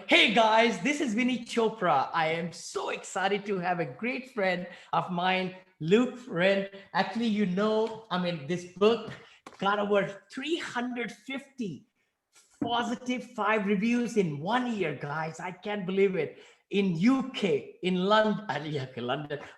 Hey guys, this is Vinnychopra. I am so excited to have a great friend of mine, Luke Wren. Actually, this book got over 350 positive 5 reviews in 1 year, guys. I can't believe it. In UK, in London,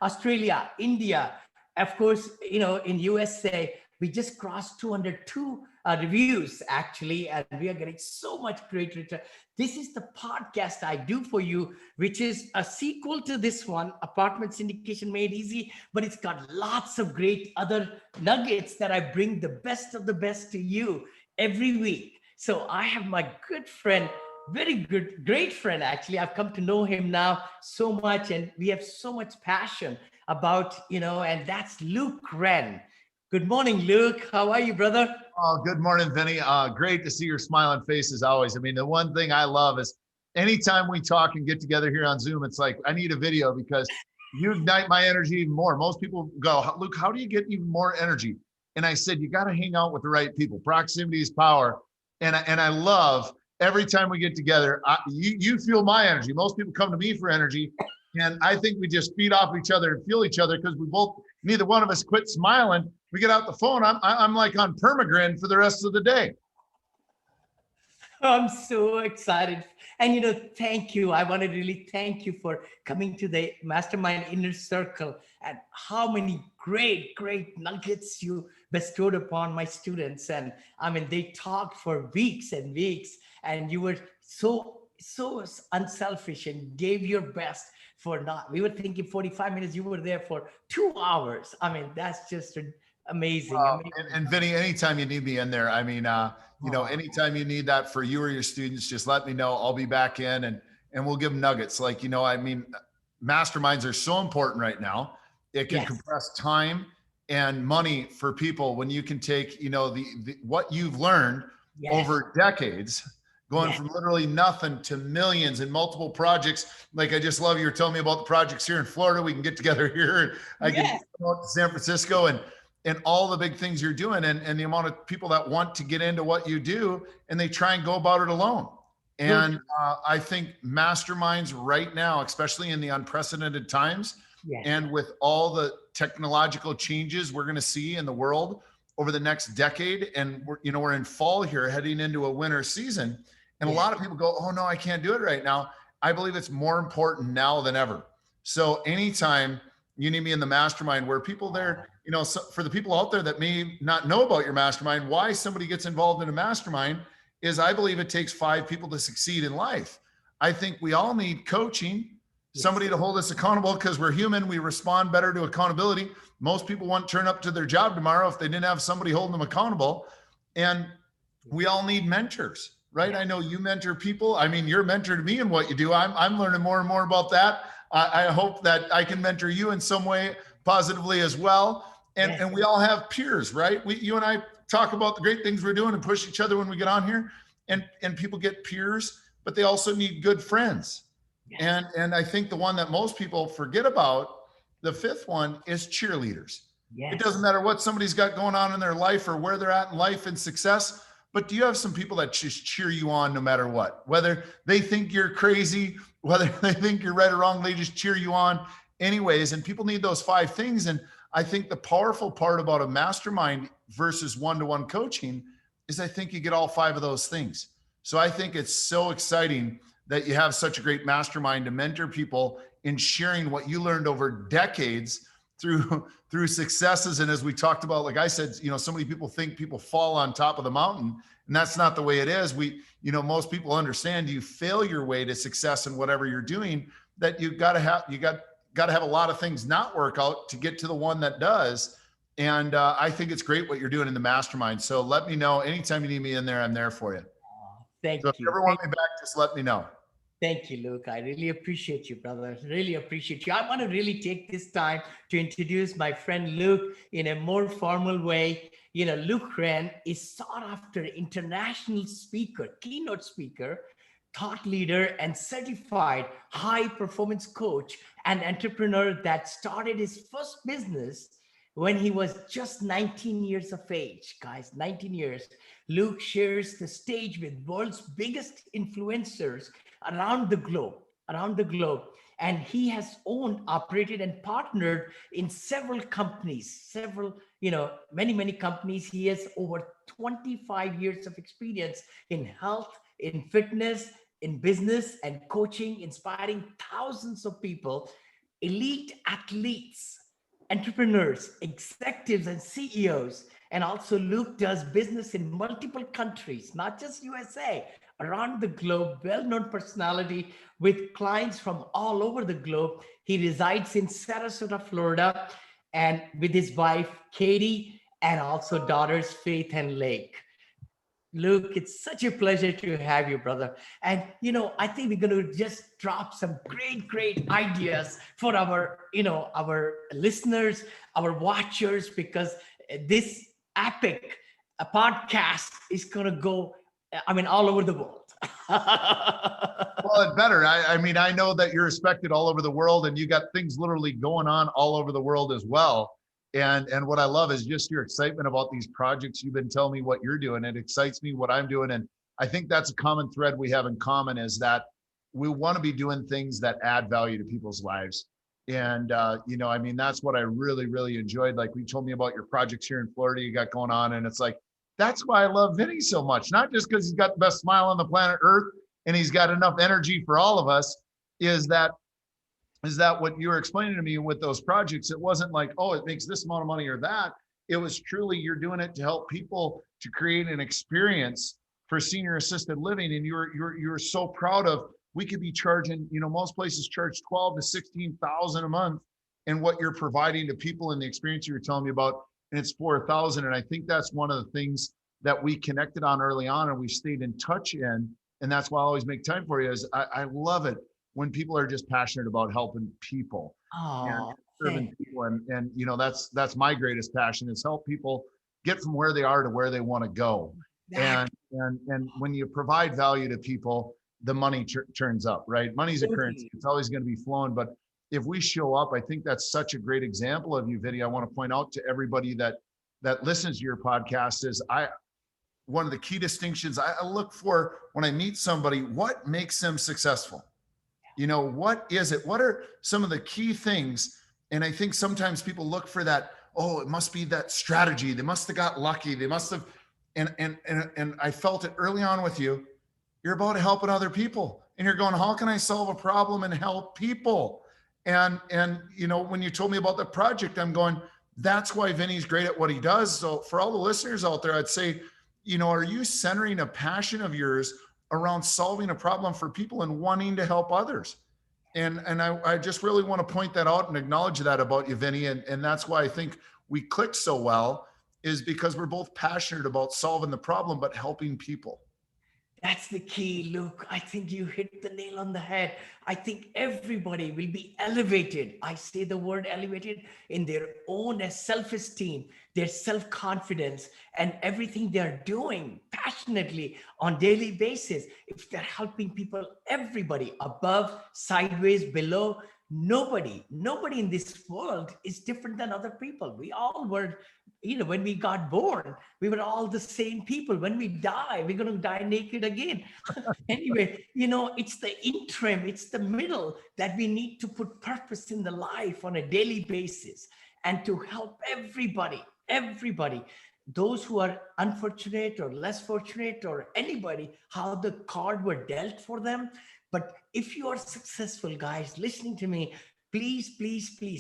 Australia, India, of course, in USA, we just crossed 202 reviews actually, and we are getting so much great return. This is the podcast I do for you, which is a sequel to this one, Apartment Syndication Made Easy, but it's got lots of great other nuggets that I bring the best of the best to you every week. So I have my good friend, great friend, actually. I've come to know him now so much, and we have so much passion about, and that's Luke Wren. Good morning, Luke. How are you, brother? Oh, good morning, Vinny. Great to see your smiling face as always. I mean, the one thing I love is anytime we talk and get together here on Zoom, it's like, I need a video because you ignite my energy even more. Most people go, Luke, how do you get even more energy? And I said, you got to hang out with the right people. Proximity is power. And I love every time we get together, you feel my energy. Most people come to me for energy. And I think we just feed off each other and feel each other because neither one of us quit smiling. We get out the phone. I'm like on permagrin for the rest of the day. I'm so excited. And, thank you. I want to really thank you for coming to the Mastermind Inner Circle and how many great nuggets you bestowed upon my students. And they talked for weeks and weeks, and you were so unselfish and gave your best we were thinking 45 minutes. You were there for 2 hours. That's just amazing. And Vinny, anytime you need me in there, anytime you need that for you or your students, just let me know. I'll be back in and we'll give them nuggets. Masterminds are so important right now. It can compress time and money for people when you can take, what you've learned over decades, going from literally nothing to millions and multiple projects. Like, I just love you're telling me about the projects here in Florida. We can get together here and I can go out to San Francisco and all the big things you're doing and the amount of people that want to get into what you do and they try and go about it alone. And I think masterminds right now, especially in the unprecedented times and with all the technological changes we're going to see in the world over the next decade. And we're in fall here heading into a winter season. And a lot of people go, oh no, I can't do it right now. I believe it's more important now than ever. So anytime you need me in the mastermind where people there, so for the people out there that may not know about your mastermind, why somebody gets involved in a mastermind is I believe it takes 5 people to succeed in life. I think we all need coaching, somebody to hold us accountable because we're human. We respond better to accountability. Most people wouldn't turn up to their job tomorrow if they didn't have somebody holding them accountable. And we all need mentors, right? I know you mentor people. You're a mentor to me in what you do. I'm learning more and more about that. I hope that I can mentor you in some way positively as well. And we all have peers, right? You and I talk about the great things we're doing and push each other when we get on here. And people get peers, but they also need good friends. And I think the one that most people forget about, the 5th one, is cheerleaders. It doesn't matter what somebody's got going on in their life or where they're at in life and success, but do you have some people that just cheer you on no matter what? Whether they think you're crazy, whether they think you're right or wrong, they just cheer you on anyways. And people need those 5 things. And I think the powerful part about a mastermind versus one-to-one coaching is I think you get all 5 of those things. So I think it's so exciting that you have such a great mastermind to mentor people in sharing what you learned over decades through successes. And as we talked about, like I said, so many people think people fall on top of the mountain, and that's not the way it is. Most people understand you fail your way to success in whatever you're doing, that you got to have a lot of things not work out to get to the one that does. And I think it's great what you're doing in the mastermind. So let me know anytime you need me in there, I'm there for you. Thank you. If you ever want me back, just let me know. Thank you, Luke. I really appreciate you, brother. Really appreciate you. I want to really take this time to introduce my friend Luke in a more formal way. Luke Wren is sought after international speaker, keynote speaker, thought leader, and certified high performance coach and entrepreneur that started his first business when he was just 19 years of age, guys, 19 years, Luke shares the stage with world's biggest influencers around the globe, around the globe. And he has owned, operated, and partnered in several companies, many companies. He has over 25 years of experience in health, in fitness, in business and coaching, inspiring thousands of people, elite athletes, entrepreneurs, executives, and CEOs. And also, Luke does business in multiple countries, not just USA, around the globe, well-known personality with clients from all over the globe. He resides in Sarasota, Florida, and with his wife, Katie, and also daughters, Faith and Lake. Luke, it's such a pleasure to have you, brother. And I think we're going to just drop some great ideas for our listeners, our watchers, because this epic podcast is going to go, all over the world. Well, it better. I mean, I know that you're respected all over the world, and you got things literally going on all over the world as well. And what I love is just your excitement about these projects. You've been telling me what you're doing. It excites me what I'm doing. And I think that's a common thread we have in common, is that we want to be doing things that add value to people's lives. And, that's what I really enjoyed. Like, you told me about your projects here in Florida you got going on. And it's like, that's why I love Vinny so much. Not just because he's got the best smile on the planet Earth and he's got enough energy for all of us, is that what you were explaining to me with those projects? It wasn't like, oh, it makes this amount of money or that. It was truly, you're doing it to help people, to create an experience for senior assisted living. And you're so proud of, we could be charging, most places charge 12 to 16,000 a month. And what you're providing to people in the experience you were telling me about, and it's 4,000. And I think that's one of the things that we connected on early on and we stayed in touch in. And that's why I always make time for you, is I love it when people are just passionate about helping people and serving people. And that's my greatest passion, is help people get from where they are to where they want to go. And when you provide value to people, the money turns up, right? Money's a currency. It's always going to be flowing. But if we show up, I think that's such a great example of you, Vinny. I want to point out to everybody that listens to your podcast is one of the key distinctions I look for when I meet somebody: what makes them successful? What is it? What are some of the key things? And I think sometimes people look for that, oh, it must be that strategy. They must have got lucky. They must have, and I felt it early on with you. You're about helping other people. And you're going, how can I solve a problem and help people? And when you told me about the project, I'm going, that's why Vinny's great at what he does. So for all the listeners out there, I'd say, are you centering a passion of yours around solving a problem for people and wanting to help others? And I just really want to point that out and acknowledge that about you, Vinny. And that's why I think we click so well, is because we're both passionate about solving the problem, but helping people. That's the key, Luke. I think you hit the nail on the head. I think everybody will be elevated. I say the word elevated in their own self-esteem, their self-confidence, and everything they're doing passionately on daily basis. If they're helping people, everybody, above, sideways, below, nobody in this world is different than other people. We all were, when we got born, we were all the same people. When we die, we're going to die naked again. Anyway, it's the interim, it's the middle that we need to put purpose in the life on a daily basis, and to help everybody, those who are unfortunate or less fortunate, or anybody, how the card were dealt for them. But if you are successful, guys, listening to me, please,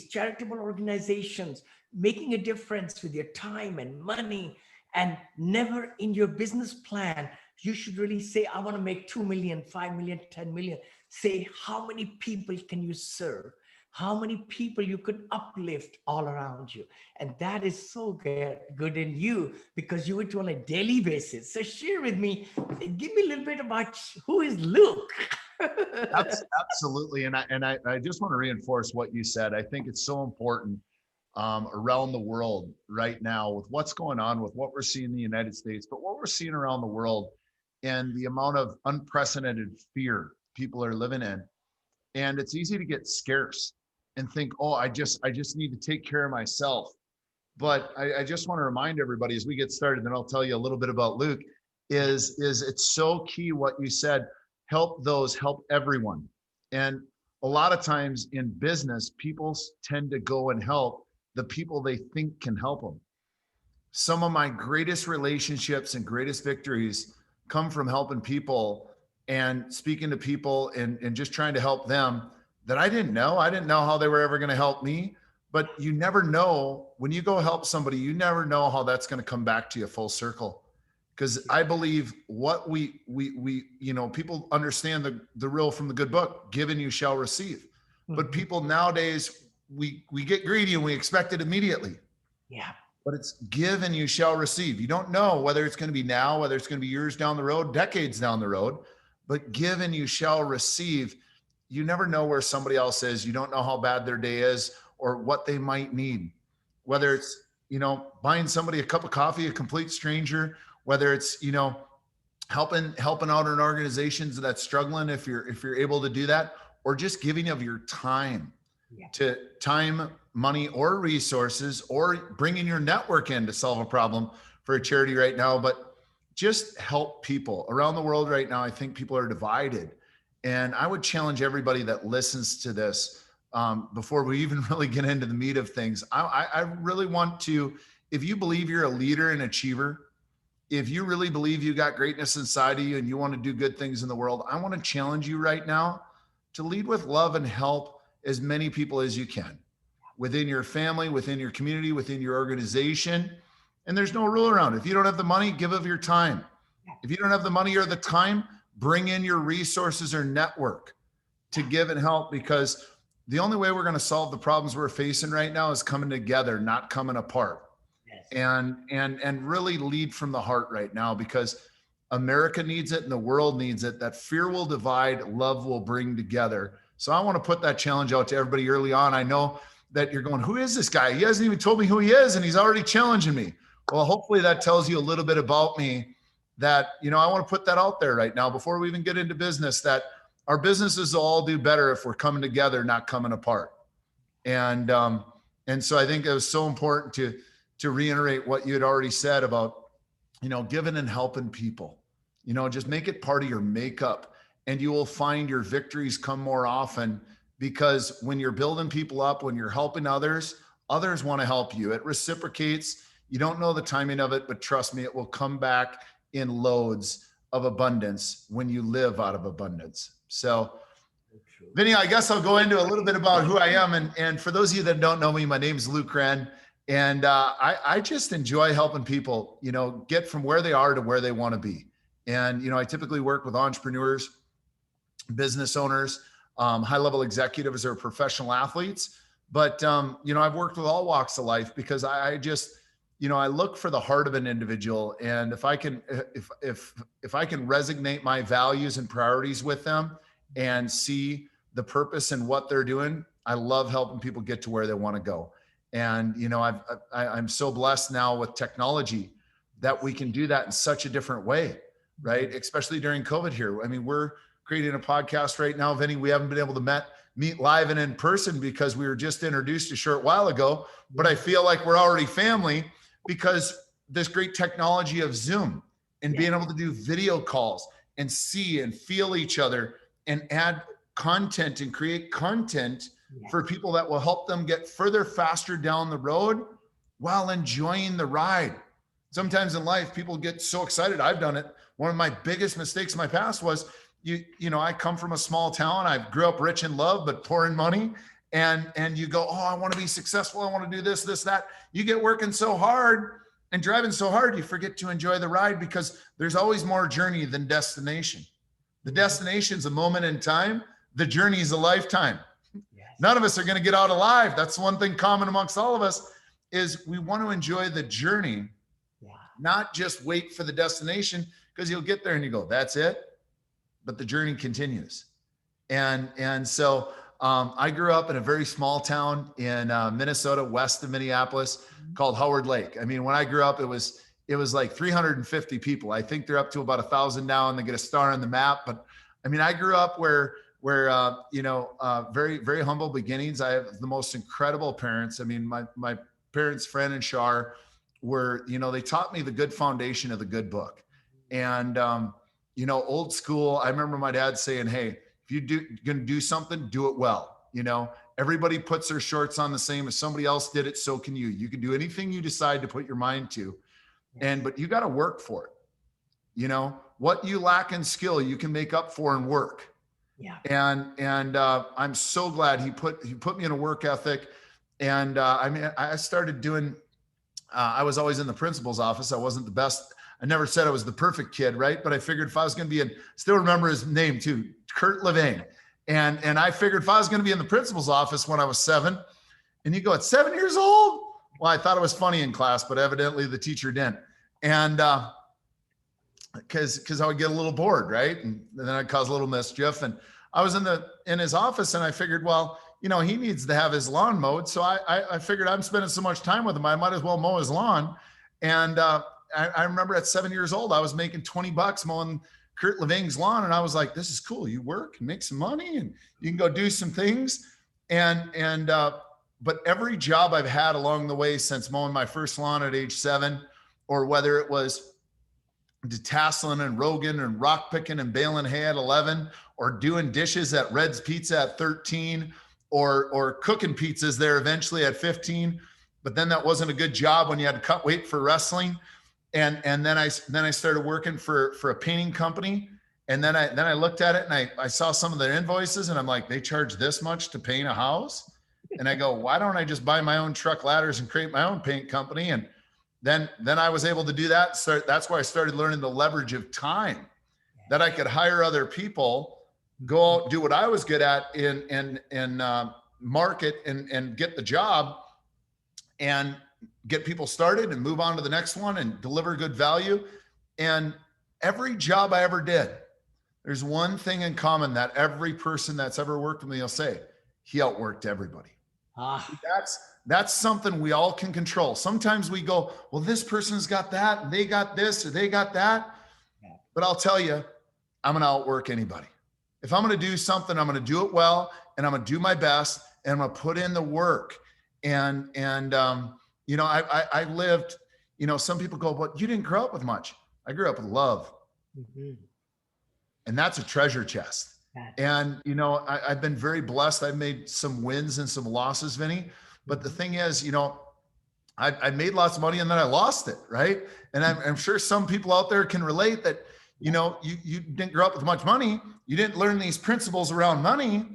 charitable organizations, making a difference with your time and money, and never in your business plan, you should really say, I want to make 2 million, 5 million, 10 million. Say, how many people can you serve? How many people you could uplift all around you? And that is so good in you, because you do it on a daily basis. So share with me, give me a little bit about who is Luke. Absolutely. And I just want to reinforce what you said. I think it's so important around the world right now, with what's going on, with what we're seeing in the United States, but what we're seeing around the world, and the amount of unprecedented fear people are living in. And it's easy to get scarce and think, oh, I just need to take care of myself. But I just want to remind everybody as we get started, then I'll tell you a little bit about Luke, is it's so key what you said, help those, help everyone. And a lot of times in business, people tend to go and help the people they think can help them. Some of my greatest relationships and greatest victories come from helping people and speaking to people and just trying to help them that I didn't know. I didn't know how they were ever going to help me. But you never know when you go help somebody, you never know how that's going to come back to you full circle. Because I believe what we people understand the rule from the good book, given you shall receive. But people nowadays, we get greedy and we expect it immediately. Yeah. But it's give and you shall receive. You don't know whether it's going to be now, whether it's going to be years down the road, decades down the road, but give and you shall receive. You never know where somebody else is. You don't know how bad their day is or what they might need, whether it's, buying somebody a cup of coffee, a complete stranger, whether it's, helping out in organizations that's struggling, if you're able to do that, or just giving of your time. To time, money, or resources, or bringing your network in to solve a problem for a charity right now. But just help people around the world right now. I think people are divided. And I would challenge everybody that listens to this, before we even really get into the meat of things. I really want to, if you believe you're a leader and achiever, if you really believe you got greatness inside of you and you want to do good things in the world, I want to challenge you right now to lead with love and help as many people as you can within your family, within your community, within your organization. And there's no rule around it. If you don't have the money, give of your time. If you don't have the money or the time, bring in your resources or network to give and help, because the only way we're going to solve the problems we're facing right now is coming together, not coming apart. Yes. And really lead from the heart right now, because America needs it and the world needs it. That fear will divide, love will bring together. So I want to put that challenge out to everybody early on. I know that you're going, who is this guy? He hasn't even told me who he is, and he's already challenging me. Well, hopefully that tells you a little bit about me, that, I want to put that out there right now before we even get into business, that our businesses will all do better if we're coming together, not coming apart. And so I think it was so important to reiterate what you had already said about, giving and helping people. Just make it part of your makeup. And you will find your victories come more often, because when you're building people up, when you're helping others want to help you. It reciprocates. You don't know the timing of it, but trust me, it will come back in loads of abundance when you live out of abundance. So, Vinny, I guess I'll go into a little bit about who I am. And for those of you that don't know me, my name is Luke Wren. And I just enjoy helping people, get from where they are to where they want to be. And, I typically work with entrepreneurs, business owners, high-level executives, or professional athletes. But, I've worked with all walks of life, because I just, I look for the heart of an individual. And if I can resonate my values and priorities with them and see the purpose in what they're doing, I love helping people get to where they want to go. And, I'm so blessed now with technology that we can do that in such a different way, right? Especially during COVID here. I mean, we're creating a podcast right now, Vinny. We haven't been able to meet live and in person because we were just introduced a short while ago, but I feel like we're already family because this great technology of Zoom and being able to do video calls and see and feel each other and add content and create content for people that will help them get further, faster down the road while enjoying the ride. Sometimes in life, people get so excited. I've done it. One of my biggest mistakes in my past was, I come from a small town. I grew up rich in love, but poor in money. And you go, oh, I want to be successful. I want to do this, that. You get working so hard and driving so hard, you forget to enjoy the ride, because there's always more journey than destination. The destination's a moment in time. The journey is a lifetime. Yes. None of us are going to get out alive. That's one thing common amongst all of us, is we want to enjoy the journey, not just wait for the destination, because you'll get there and you go, that's it. But the journey continues. And so I grew up in a very small town in Minnesota, west of Minneapolis, called Howard Lake. I mean, when I grew up, it was like 350 people. I think they're up to about 1,000 now, and they get a star on the map. But I mean, I grew up where very, very humble beginnings. I have the most incredible parents. I mean, my parents, Fran and Shar, were, they taught me the good foundation of the good book. And, old school, I remember my dad saying, hey, if you're going to do something, do it well. Everybody puts their shorts on the same. If somebody else did it, so can you. You can do anything you decide to put your mind to. But you got to work for it. What you lack in skill, you can make up for in work. Yeah. And I'm so glad he put me in a work ethic. And I started doing, I was always in the principal's office. I wasn't the best. I never said I was the perfect kid, right? But I figured if I was going to be still remember his name too, Kurt Levain. And I figured if I was going to be in the principal's office when I was 7, and you go, at 7 years old? Well, I thought it was funny in class, but evidently the teacher didn't. And because I would get a little bored, right? And then I'd cause a little mischief. And I was in his office, and I figured, well, he needs to have his lawn mowed. So I figured I'm spending so much time with him, I might as well mow his lawn. And I remember at 7 years old, I was making $20 mowing Kurt Levain's lawn. And I was like, this is cool. You work and make some money and you can go do some things. But every job I've had along the way since mowing my first lawn at age 7, or whether it was detasseling and Rogan and rock picking and baling hay at 11, or doing dishes at Red's Pizza at 13, or cooking pizzas there eventually at 15. But then that wasn't a good job when you had to cut weight for wrestling. And then I started working for a painting company. And then I looked at it and I saw some of their invoices, and I'm like, they charge this much to paint a house? And I go, why don't I just buy my own truck ladders and create my own paint company? And then I was able to do that. That's where I started learning the leverage of time, that I could hire other people, go out, do what I was good at in market and get the job and get people started and move on to the next one and deliver good value. And every job I ever did, there's one thing in common that every person that's ever worked with me will say: he outworked everybody. That's something we all can control. Sometimes we go, well, this person's got that, and they got this, or they got that. But I'll tell you, I'm going to outwork anybody. If I'm going to do something, I'm going to do it well, and I'm going to do my best, and I'm going to put in the work. I lived, some people go, but you didn't grow up with much. I grew up with love. Mm-hmm. And that's a treasure chest. And, I've been very blessed. I've made some wins and some losses, Vinny. But the thing is, I made lots of money and then I lost it, right? And I'm sure some people out there can relate that, you didn't grow up with much money. You didn't learn these principles around money.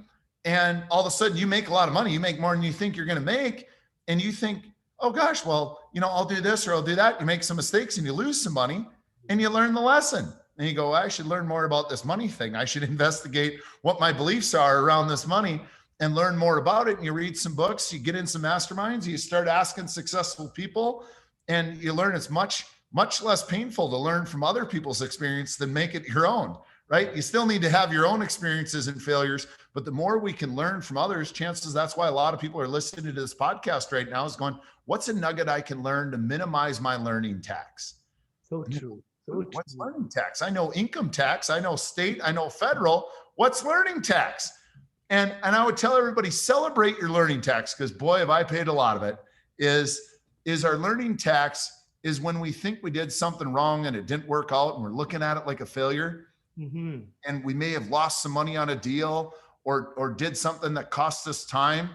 And all of a sudden you make a lot of money. You make more than you think you're going to make. And you think, oh gosh, well, I'll do this or I'll do that. You make some mistakes and you lose some money and you learn the lesson. And you go, I should learn more about this money thing. I should investigate what my beliefs are around this money and learn more about it. And you read some books, you get in some masterminds, you start asking successful people, and you learn it's much, much less painful to learn from other people's experience than make it your own, right? You still need to have your own experiences and failures, but the more we can learn from others, chances, that's why a lot of people are listening to this podcast right now, is going, what's a nugget I can learn to minimize my learning tax? So true. What's learning tax? I know income tax. I know state. I know federal. What's learning tax? And I would tell everybody, celebrate your learning tax, because boy, have I paid a lot of it. Is our learning tax is when we think we did something wrong and it didn't work out and we're looking at it like a failure. Mm-hmm. And we may have lost some money on a deal or did something that cost us time.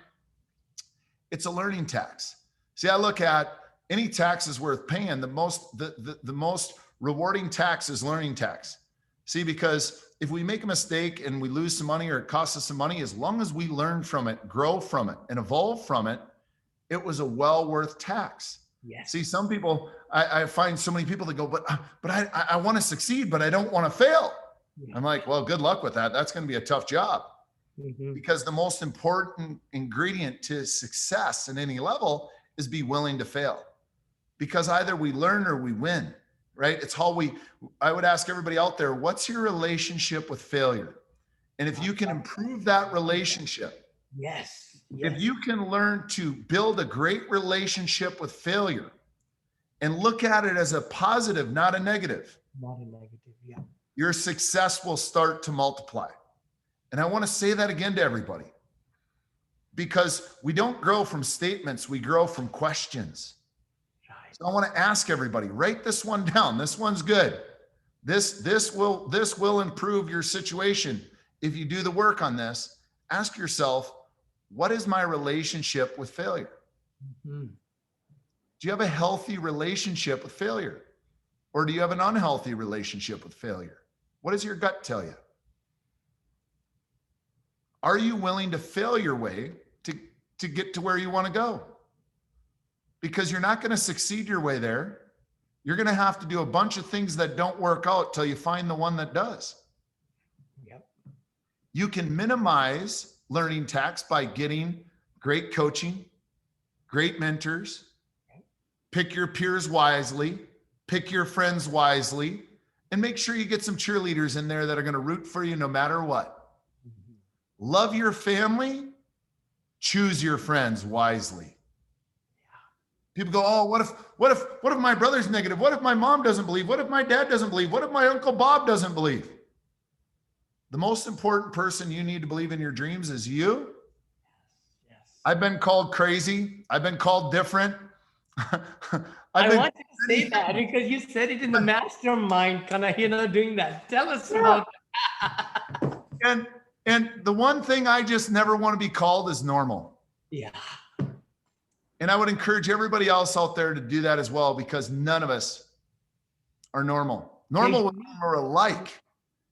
It's a learning tax. See, I look at any tax is worth paying. The most rewarding tax is learning tax. See, because if we make a mistake and we lose some money or it costs us some money, as long as we learn from it, grow from it, and evolve from it, it was a well worth tax. Yes. See, some people, I find so many people that go, but I want to succeed, but I don't want to fail. Yeah. I'm like, well, good luck with that. That's going to be a tough job. Mm-hmm. Because the most important ingredient to success in any level is be willing to fail. Because either we learn or we win. Right? It's how I would ask everybody out there, what's your relationship with failure? And if you can improve that relationship, yes. If you can learn to build a great relationship with failure and look at it as a positive, not a negative. Not a negative, yeah. Your success will start to multiply. And I want to say that again to everybody. because we don't grow from statements, we grow from questions. So I want to ask everybody, write this one down. This one's good. This will improve your situation. If you do the work on this, ask yourself, what is my relationship with failure? Mm-hmm. Do you have a healthy relationship with failure? Or do you have an unhealthy relationship with failure? What does your gut tell you? Are you willing to fail your way to get to where you want to go? Because you're not going to succeed your way there. You're going to have to do a bunch of things that don't work out till you find the one that does. Yep. You can minimize learning tax by getting great coaching, great mentors, pick your peers wisely, pick your friends wisely, and make sure you get some cheerleaders in there that are going to root for you no matter what. Mm-hmm. Love your family, choose your friends wisely. People go, oh, what if my brother's negative? What if my mom doesn't believe? What if my dad doesn't believe? What if my Uncle Bob doesn't believe? The most important person you need to believe in your dreams is you. Yes. I've been called crazy. I've been called different. I want you to say that because you said it in the mastermind, kind of, doing that. Tell us about that. And the one thing I just never want to be called is normal. Yeah. And I would encourage everybody else out there to do that as well, because none of us are normal. Normal would mean we're alike.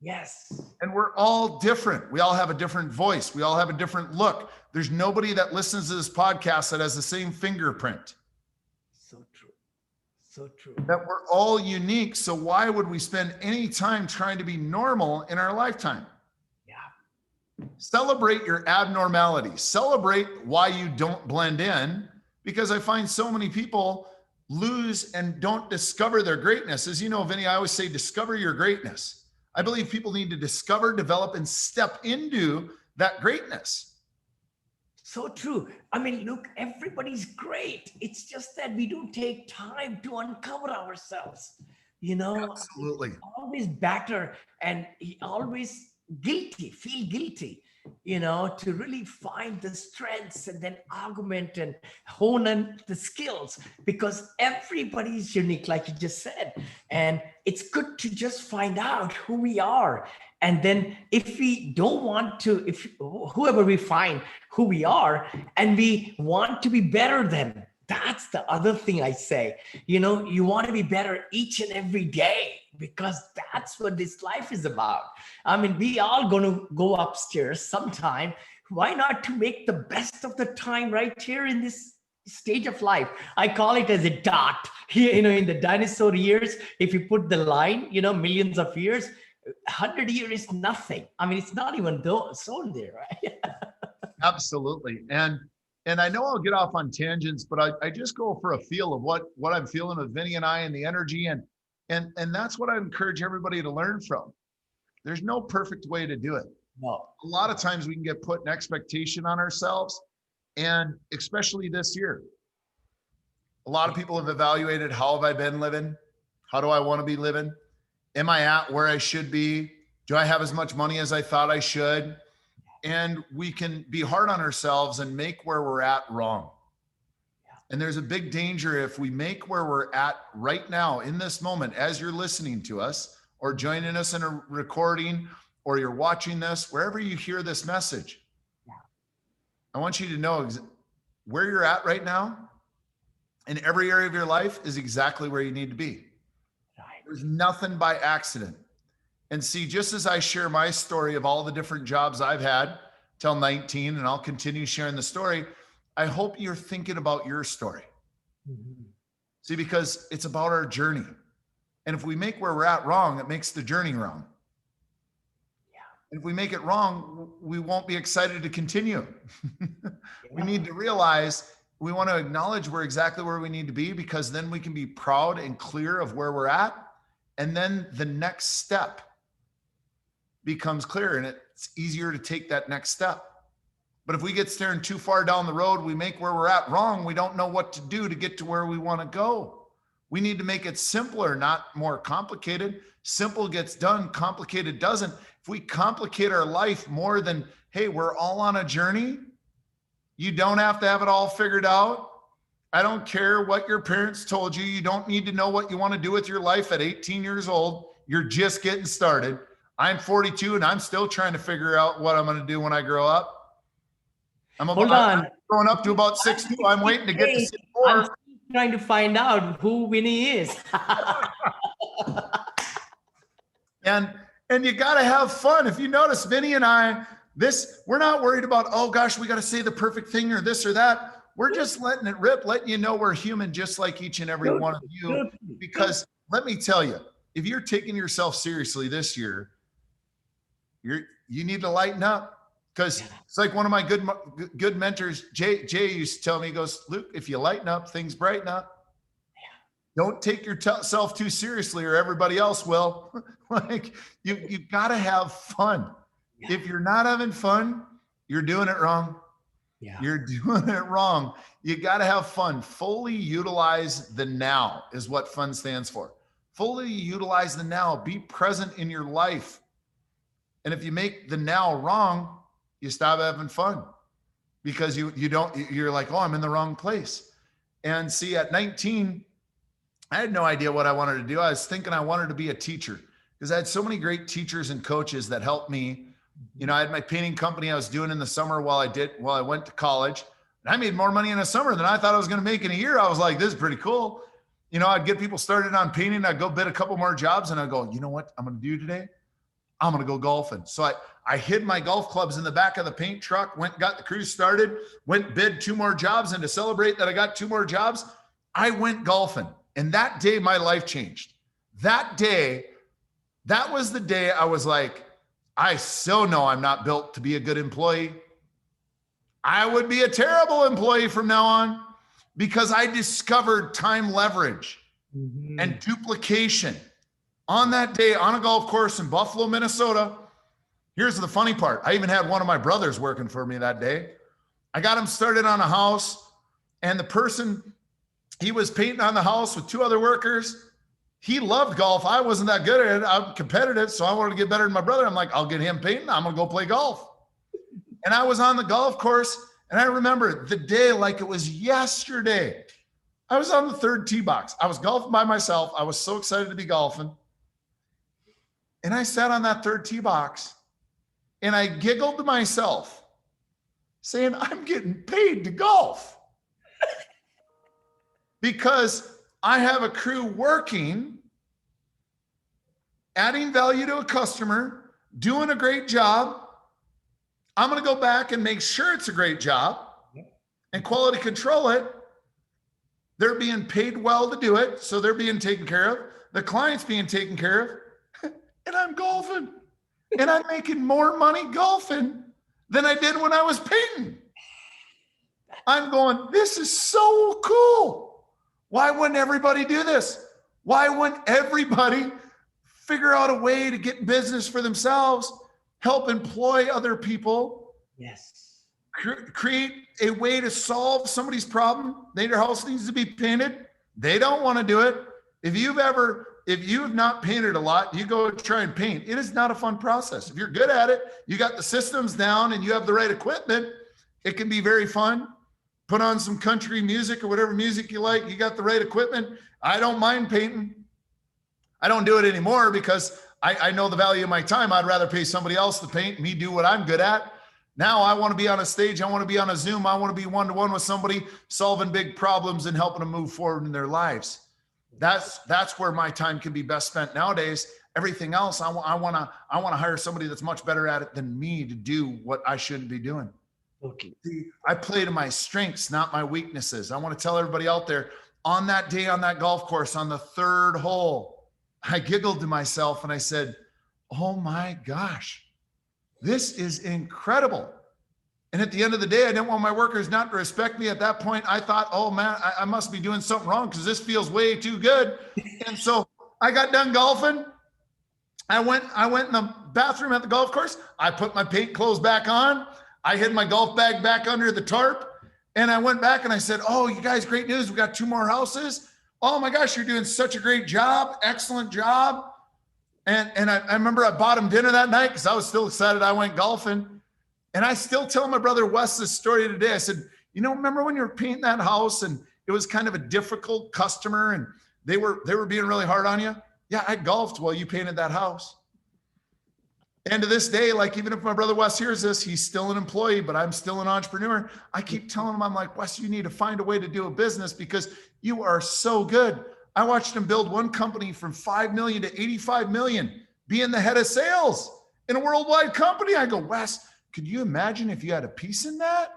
Yes. And we're all different. We all have a different voice. We all have a different look. There's nobody that listens to this podcast that has the same fingerprint. So true. So true. That we're all unique. So why would we spend any time trying to be normal in our lifetime? Yeah. Celebrate your abnormality. Celebrate why you don't blend in. Because I find so many people lose and don't discover their greatness. As you know, Vinny, I always say, discover your greatness. I believe people need to discover, develop, and step into that greatness. So true. I mean, look, everybody's great. It's just that we don't take time to uncover ourselves. Absolutely. Always batter and always feel guilty. To really find the strengths and then augment and hone in the skills, because everybody is unique, like you just said. And it's good to just find out who we are. And then if we don't want to, if whoever we find who we are and we want to be better than, that's the other thing I say. You want to be better each and every day, because that's what this life is about. I mean, we all going to go upstairs sometime. Why not to make the best of the time right here in this stage of life? I call it as a dot. In the dinosaur years, if you put the line, millions of years, 100 years is nothing. I mean, it's not even sown there, right? Absolutely. And I know I'll get off on tangents, but I just go for a feel of what I'm feeling with Vinny and I and the energy. And that's what I encourage everybody to learn from. There's no perfect way to do it. No. A lot of times we can get put an expectation on ourselves, and especially this year. A lot of people have evaluated, how have I been living? How do I want to be living? Am I at where I should be? Do I have as much money as I thought I should? And we can be hard on ourselves and make where we're at wrong. And there's a big danger if we make where we're at right now in this moment, as you're listening to us or joining us in a recording, or you're watching this, wherever you hear this message. Yeah. I want you to know where you're at right now in every area of your life is exactly where you need to be. Right. There's nothing by accident. And see, just as I share my story of all the different jobs I've had till 19, and I'll continue sharing the story, I hope you're thinking about your story. Mm-hmm. See, because it's about our journey. And if we make where we're at wrong, it makes the journey wrong. Yeah. And if we make it wrong, we won't be excited to continue. We need to realize we want to acknowledge we're exactly where we need to be, because then we can be proud and clear of where we're at. And then the next step becomes clear, and it's easier to take that next step. But if we get staring too far down the road, we make where we're at wrong. We don't know what to do to get to where we want to go. We need to make it simpler, not more complicated. Simple gets done, complicated doesn't. If we complicate our life more than, hey, we're all on a journey, You don't have to have it all figured out. I don't care what your parents told you. You don't need to know what you want to do with your life at 18 years old. You're just getting started. I'm 42 and I'm still trying to figure out what I'm going to do when I grow up. I'm growing up to about 6'2". I'm waiting to get to 6'4". I'm trying to find out who Vinny is. And you got to have fun. If you notice, Vinny and I, we're not worried about, oh gosh, we got to say the perfect thing or this or that. We're just letting it rip, letting you know we're human just like each and every one of you. Because let me tell you, if you're taking yourself seriously this year, you need to lighten up. Because it's like one of my good mentors, Jay used to tell me, he goes, Luke, if you lighten up, things brighten up. Don't take yourself too seriously or everybody else will. Like you got to have fun. Yeah. If you're not having fun, you're doing it wrong. Yeah. You're doing it wrong. You got to have fun. Fully utilize the now is what fun stands for. Fully utilize the now. Be present in your life. And if you make the now wrong, you stop having fun because you're like, oh, I'm in the wrong place. And see, at 19, I had no idea what I wanted to do. I was thinking I wanted to be a teacher because I had so many great teachers and coaches that helped me. You know, I had my painting company I was doing in the summer while I went to college. And I made more money in the summer than I thought I was going to make in a year. I was like, this is pretty cool. You know, I'd get people started on painting. I'd go bid a couple more jobs and I'd go, you know what I'm going to do today? I'm going to go golfing. So I hid my golf clubs in the back of the paint truck, got the cruise started, bid 2 more jobs. And to celebrate that I got 2 more jobs, I went golfing. And that day, my life changed. That day, that was the day I was like, I so know I'm not built to be a good employee. I would be a terrible employee from now on because I discovered time leverage and duplication on that day on a golf course in Buffalo, Minnesota. Here's the funny part. I even had one of my brothers working for me that day. I got him started on a house, and the person, he was painting on the house with 2 other workers. He loved golf. I wasn't that good at it. I'm competitive, so I wanted to get better than my brother. I'm like, I'll get him painting. I'm going to go play golf. And I was on the golf course, and I remember the day like it was yesterday. I was on the 3rd tee box. I was golfing by myself. I was so excited to be golfing. And I sat on that 3rd tee box, and I giggled to myself, saying, I'm getting paid to golf. Because I have a crew working, adding value to a customer, doing a great job. I'm going to go back and make sure it's a great job and quality control it. They're being paid well to do it, so they're being taken care of. The client's being taken care of, and I'm golfing. And I'm making more money golfing than I did when I was painting. I'm going, this is so cool. Why wouldn't everybody do this? Why wouldn't everybody figure out a way to get business for themselves, help employ other people? Yes. Create a way to solve somebody's problem. Their house needs to be painted. They don't want to do it. If you have not painted a lot, you go try and paint. It is not a fun process. If you're good at it, you got the systems down and you have the right equipment, it can be very fun. Put on some country music or whatever music you like. You got the right equipment. I don't mind painting. I don't do it anymore because I know the value of my time. I'd rather pay somebody else to paint, me do what I'm good at. Now I want to be on a stage. I want to be on a Zoom. I want to be one-to-one with somebody, solving big problems and helping them move forward in their lives. That's where my time can be best spent nowadays. Everything else, I want to hire somebody that's much better at it than me to do what I shouldn't be doing. Okay. See, I play to my strengths, not my weaknesses. I want to tell everybody out there, on that day on that golf course, on the 3rd hole, I giggled to myself and I said, oh my gosh, this is incredible. And at the end of the day, I didn't want my workers not to respect me. At that point, I thought, oh man, I must be doing something wrong because this feels way too good. And so I got done golfing. I went in the bathroom at the golf course. I put my paint clothes back on. I hid my golf bag back under the tarp, and I went back and I said, oh, you guys, great news. We got 2 more houses. Oh my gosh, you're doing such a great job. Excellent job. And I remember I bought them dinner that night because I was still excited I went golfing. And I still tell my brother Wes this story today. I said, remember when you were painting that house and it was kind of a difficult customer and they were being really hard on you? Yeah, I golfed while you painted that house. And to this day, like, even if my brother Wes hears this, he's still an employee, but I'm still an entrepreneur. I keep telling him, I'm like, Wes, you need to find a way to do a business because you are so good. I watched him build one company from 5 million to 85 million, being the head of sales in a worldwide company. I go, Wes, could you imagine if you had a piece in that?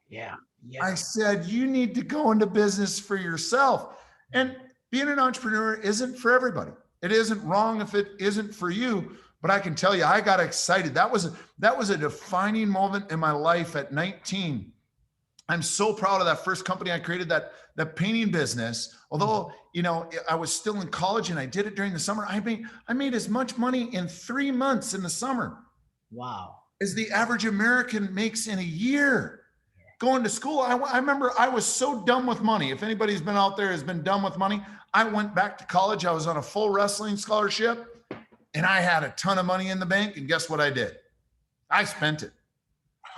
Yeah. I said, you need to go into business for yourself. And being an entrepreneur isn't for everybody. It isn't wrong if it isn't for you. But I can tell you, I got excited. That was a defining moment in my life at 19. I'm so proud of that first company I created, that painting business. Although, I was still in college and I did it during the summer. I made as much money in 3 months in the summer. Wow. As the average American makes in a year. Going to school, I remember I was so dumb with money. If anybody's been out there has been dumb with money, I went back to college. I was on a full wrestling scholarship. And I had a ton of money in the bank. And guess what I did? I spent it.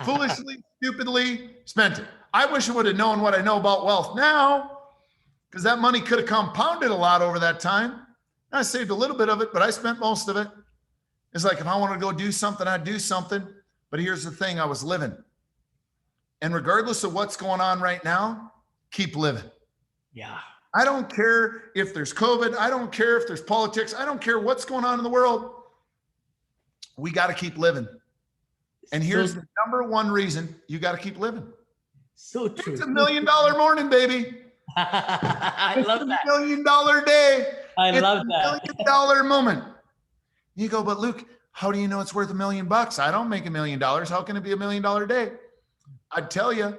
Foolishly, stupidly spent it. I wish I would have known what I know about wealth now, because that money could have compounded a lot over that time. I saved a little bit of it, but I spent most of it. It's like, if I wanted to go do something, I'd do something. But here's the thing, I was living. And regardless of what's going on right now, keep living. Yeah. I don't care if there's COVID. I don't care if there's politics. I don't care what's going on in the world. We got to keep living. And here's the number one reason you got to keep living. So true. It's $1 million morning, baby. I love that. It's $1 million day. I love that. It's $1 million moment. You go, but Luke, how do you know it's worth $1 million? I don't make $1 million. How can it be $1 million day? I'd tell you.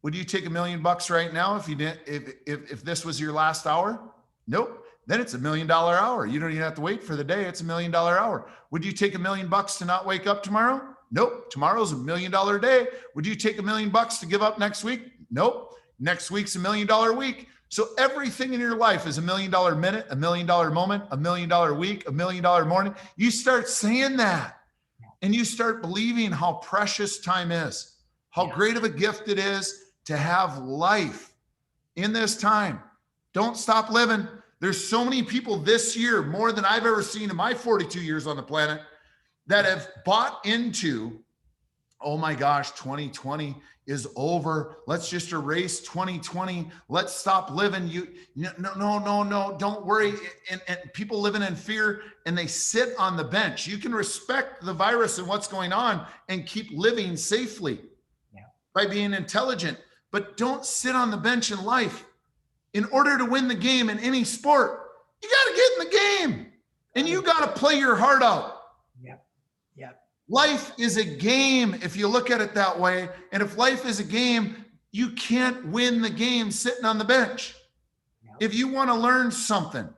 Would you take $1 million right now if you didn't, if this was your last hour? Nope. Then it's $1 million hour. You don't even have to wait for the day. It's $1 million hour. Would you take $1 million to not wake up tomorrow? Nope. Tomorrow's $1 million day. Would you take $1 million to give up next week? Nope. Next week's $1 million week. So everything in your life is $1 million minute, $1 million moment, $1 million week, $1 million morning. You start saying that and you start believing how precious time is, how great of a gift it is to have life in this time. Don't stop living. There's so many people this year, more than I've ever seen in my 42 years on the planet, that have bought into, oh my gosh, 2020 is over. Let's just erase 2020. Let's stop living. No, don't worry. And people living in fear and they sit on the bench. You can respect the virus and what's going on and keep living safely by being intelligent. But don't sit on the bench in life. In order to win the game in any sport, you got to get in the game and you got to play your heart out. Yep. Life is a game if you look at it that way. And if life is a game, you can't win the game sitting on the bench. If you want to learn something,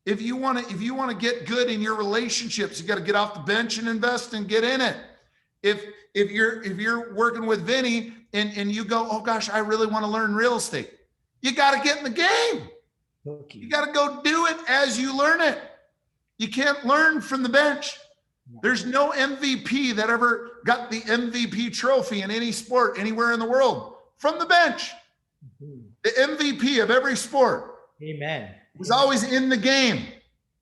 if you want to get good in your relationships, you got to get off the bench and invest and get in it. If you're working with Vinny and you go, oh gosh, I really want to learn real estate. You got to get in the game. Okay. You got to go do it as you learn it. You can't learn from the bench. There's no MVP that ever got the MVP trophy in any sport anywhere in the world from the bench. The MVP of every sport. Amen. Was always in the game.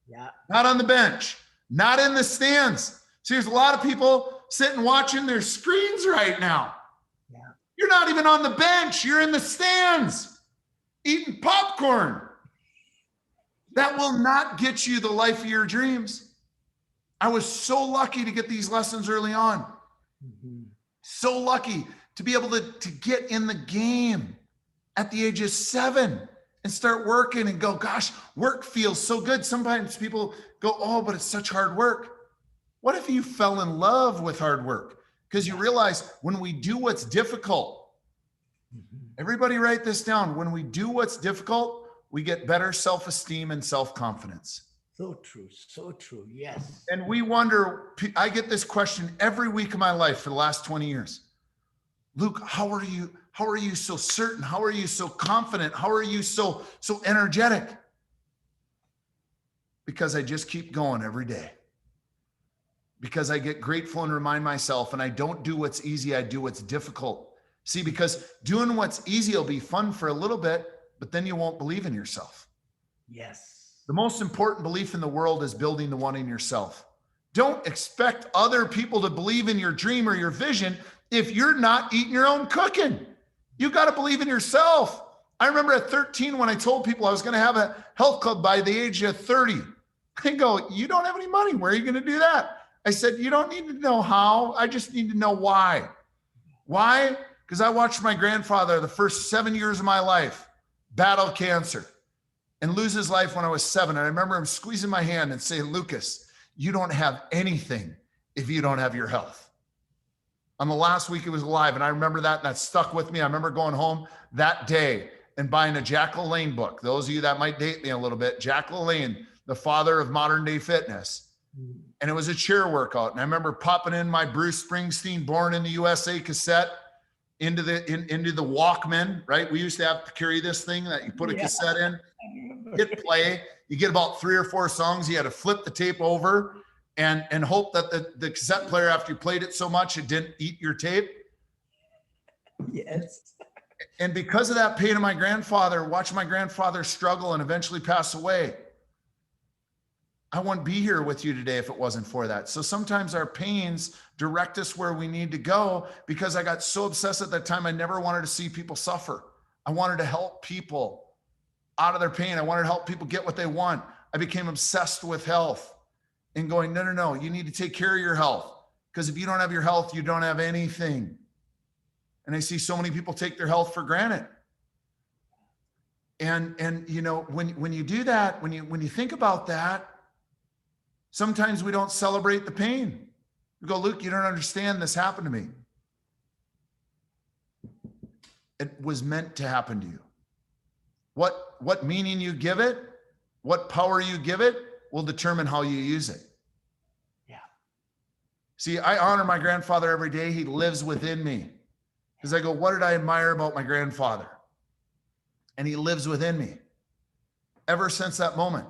Yeah. Not on the bench, not in the stands. So there's a lot of people sitting watching their screens right now. Yeah. You're not even on the bench. You're in the stands eating popcorn. That will not get you the life of your dreams. I was so lucky to get these lessons early on. So lucky to be able to get in the game at the age of 7 and start working and go, gosh, work feels so good. Sometimes people go, oh, but it's such hard work. What if you fell in love with hard work? Because you realize when we do what's difficult, everybody write this down. When we do what's difficult, we get better self-esteem and self-confidence. So true. Yes. And we wonder, I get this question every week of my life for the last 20 years. Luke, how are you so certain? How are you so confident? How are you so energetic? Because I just keep going every day. because I get grateful and remind myself, and I don't do what's easy, I do what's difficult. See, because doing what's easy will be fun for a little bit, but then you won't believe in yourself. Yes. The most important belief in the world is building the one in yourself. Don't expect other people to believe in your dream or your vision if you're not eating your own cooking. You got to believe in yourself. I remember at 13 when I told people I was going to have a health club by the age of 30. They go, you don't have any money. Where are you going to do that? I said, you don't need to know how. I just need to know why. Why? Because I watched my grandfather the first 7 years of my life battle cancer and lose his life when I was 7. And I remember him squeezing my hand and saying, Lucas, you don't have anything if you don't have your health. On the last week he was alive. And I remember that, and that stuck with me. I remember going home that day and buying a Jack LaLanne book. Those of you that might date me a little bit, Jack LaLanne, the father of modern day fitness. And it was a chair workout. And I remember popping in my Bruce Springsteen Born in the USA cassette into the Walkman, right? We used to have to carry this thing that you put a cassette in, hit play. You get about 3 or 4 songs. You had to flip the tape over and hope that the cassette player, after you played it so much, it didn't eat your tape. Yes. And because of that pain of my grandfather, watch my grandfather struggle and eventually pass away, I wouldn't be here with you today if it wasn't for that. So sometimes our pains direct us where we need to go, because I got so obsessed at that time. I never wanted to see people suffer. I wanted to help people out of their pain. I wanted to help people get what they want. I became obsessed with health and going, no, you need to take care of your health, because if you don't have your health, you don't have anything. And I see so many people take their health for granted. And you know, when you do that, when you think about that, sometimes we don't celebrate the pain. We go, Luke, you don't understand. This happened to me. It was meant to happen to you. What meaning you give it, what power you give it, will determine how you use it. Yeah. See, I honor my grandfather every day. He lives within me. Because I go, what did I admire about my grandfather? And he lives within me ever since that moment.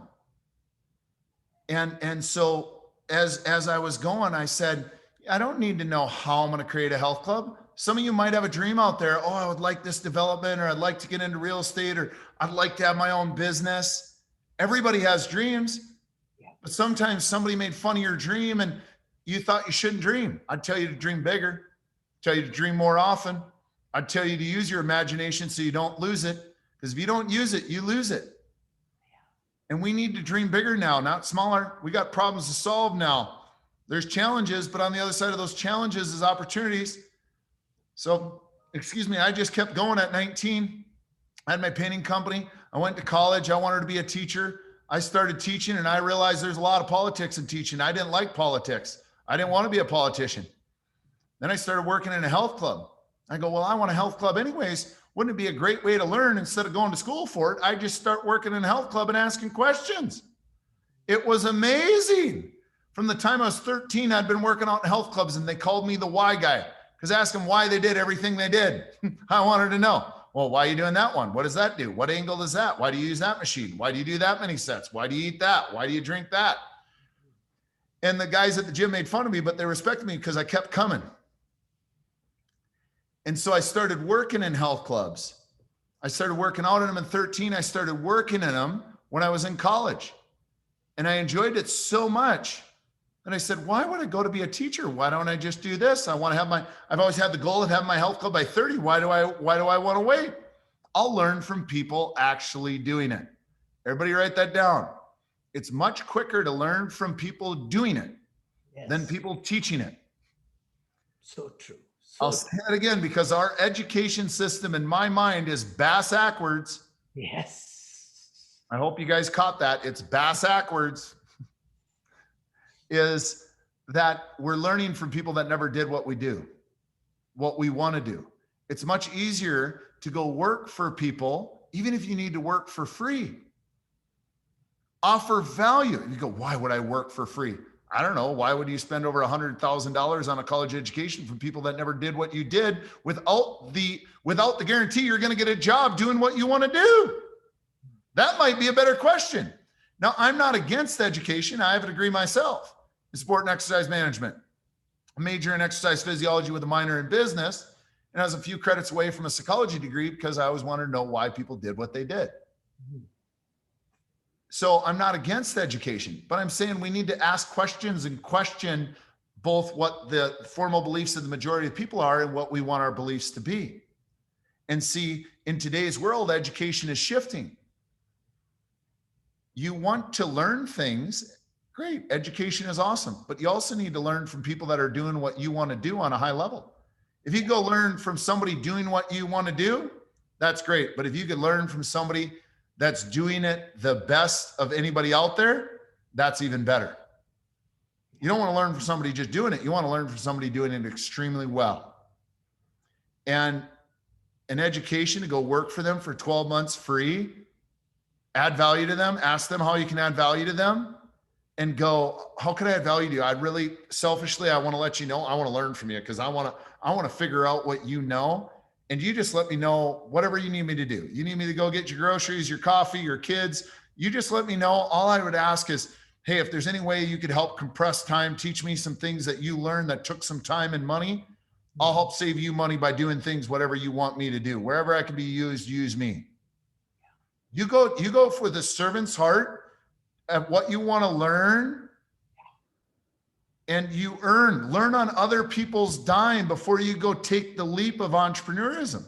And so as I was going, I said, I don't need to know how I'm going to create a health club. Some of you might have a dream out there. Oh, I would like this development, or I'd like to get into real estate, or I'd like to have my own business. Everybody has dreams, but sometimes somebody made fun of your dream and you thought you shouldn't dream. I'd tell you to dream bigger, tell you to dream more often. I'd tell you to use your imagination so you don't lose it, because if you don't use it, you lose it. And we need to dream bigger now, not smaller. We got problems to solve now. There's challenges, but on the other side of those challenges is opportunities. So, excuse me, I just kept going at 19. I had my painting company. I went to college. I wanted to be a teacher. I started teaching, and I realized there's a lot of politics in teaching. I didn't like politics. I didn't want to be a politician. Then I started working in a health club. I go, well, I want a health club anyways. Wouldn't it be a great way to learn instead of going to school for it? I just start working in a health club and asking questions. It was amazing. From the time I was 13, I'd been working out in health clubs, and they called me the why guy, because I asked them why they did everything they did. I wanted to know, well, why are you doing that one? What does that do? What angle is that? Why do you use that machine? Why do you do that many sets? Why do you eat that? Why do you drink that? And the guys at the gym made fun of me, but they respected me because I kept coming. And so I started working in health clubs. I started working out in them at 13. I started working in them when I was in college. And I enjoyed it so much. And I said, why would I go to be a teacher? Why don't I just do this? I've always had the goal of having my health club by 30. Why do I want to wait? I'll learn from people actually doing it. Everybody write that down. It's much quicker to learn from people doing it than people teaching it. So true. I'll say that again, because our education system in my mind is bass-ackwards. Yes. I hope you guys caught that. It's bass-ackwards. Is that we're learning from people that never did what we do, what we want to do. It's much easier to go work for people, even if you need to work for free. Offer value. You go, why would I work for free? I don't know. Why would you spend over $100,000 on a college education from people that never did what you did without the guarantee you're going to get a job doing what you want to do? That might be a better question. Now, I'm not against education. I have a degree myself. in sport and exercise management, a major in exercise physiology with a minor in business, and I was a few credits away from a psychology degree because I always wanted to know why people did what they did. So I'm not against education, but I'm saying we need to ask questions and question both what the formal beliefs of the majority of people are and what we want our beliefs to be. And see, in today's world, education is shifting. You want to learn things, great, education is awesome, but you also need to learn from people that are doing what you want to do on a high level. If you go learn from somebody doing what you want to do, that's great. But if you could learn from somebody that's doing it the best of anybody out there, that's even better. You don't want to learn from somebody just doing it. You want to learn from somebody doing it extremely well. And an education to go work for them for 12 months free, add value to them, ask them how you can add value to them, and go, how can I add value to you? I really, selfishly, I want to let you know, I want to learn from you because I want to figure out what you know. And you just let me know whatever you need me to do. You need me to go get your groceries, your coffee, your kids. You just let me know. All I would ask is, hey, if there's any way you could help compress time, teach me some things that you learned that took some time and money, I'll help save you money by doing things, whatever you want me to do. Wherever I can be used, use me. You go for the servant's heart at what you want to learn, and you learn on other people's dime before you go take the leap of entrepreneurism.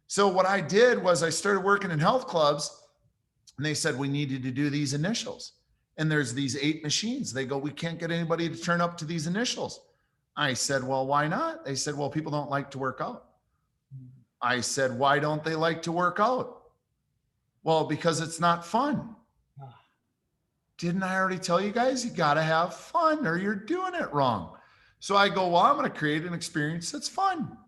So what I did was I started working in health clubs, and they said we needed to do these initials. And there's these 8 machines. They go, we can't get anybody to turn up to these initials. I said, well, why not? They said, well, people don't like to work out. I said, why don't they like to work out? Well, because it's not fun. Didn't I already tell you guys, you got to have fun or you're doing it wrong. So I go, well, I'm going to create an experience that's fun.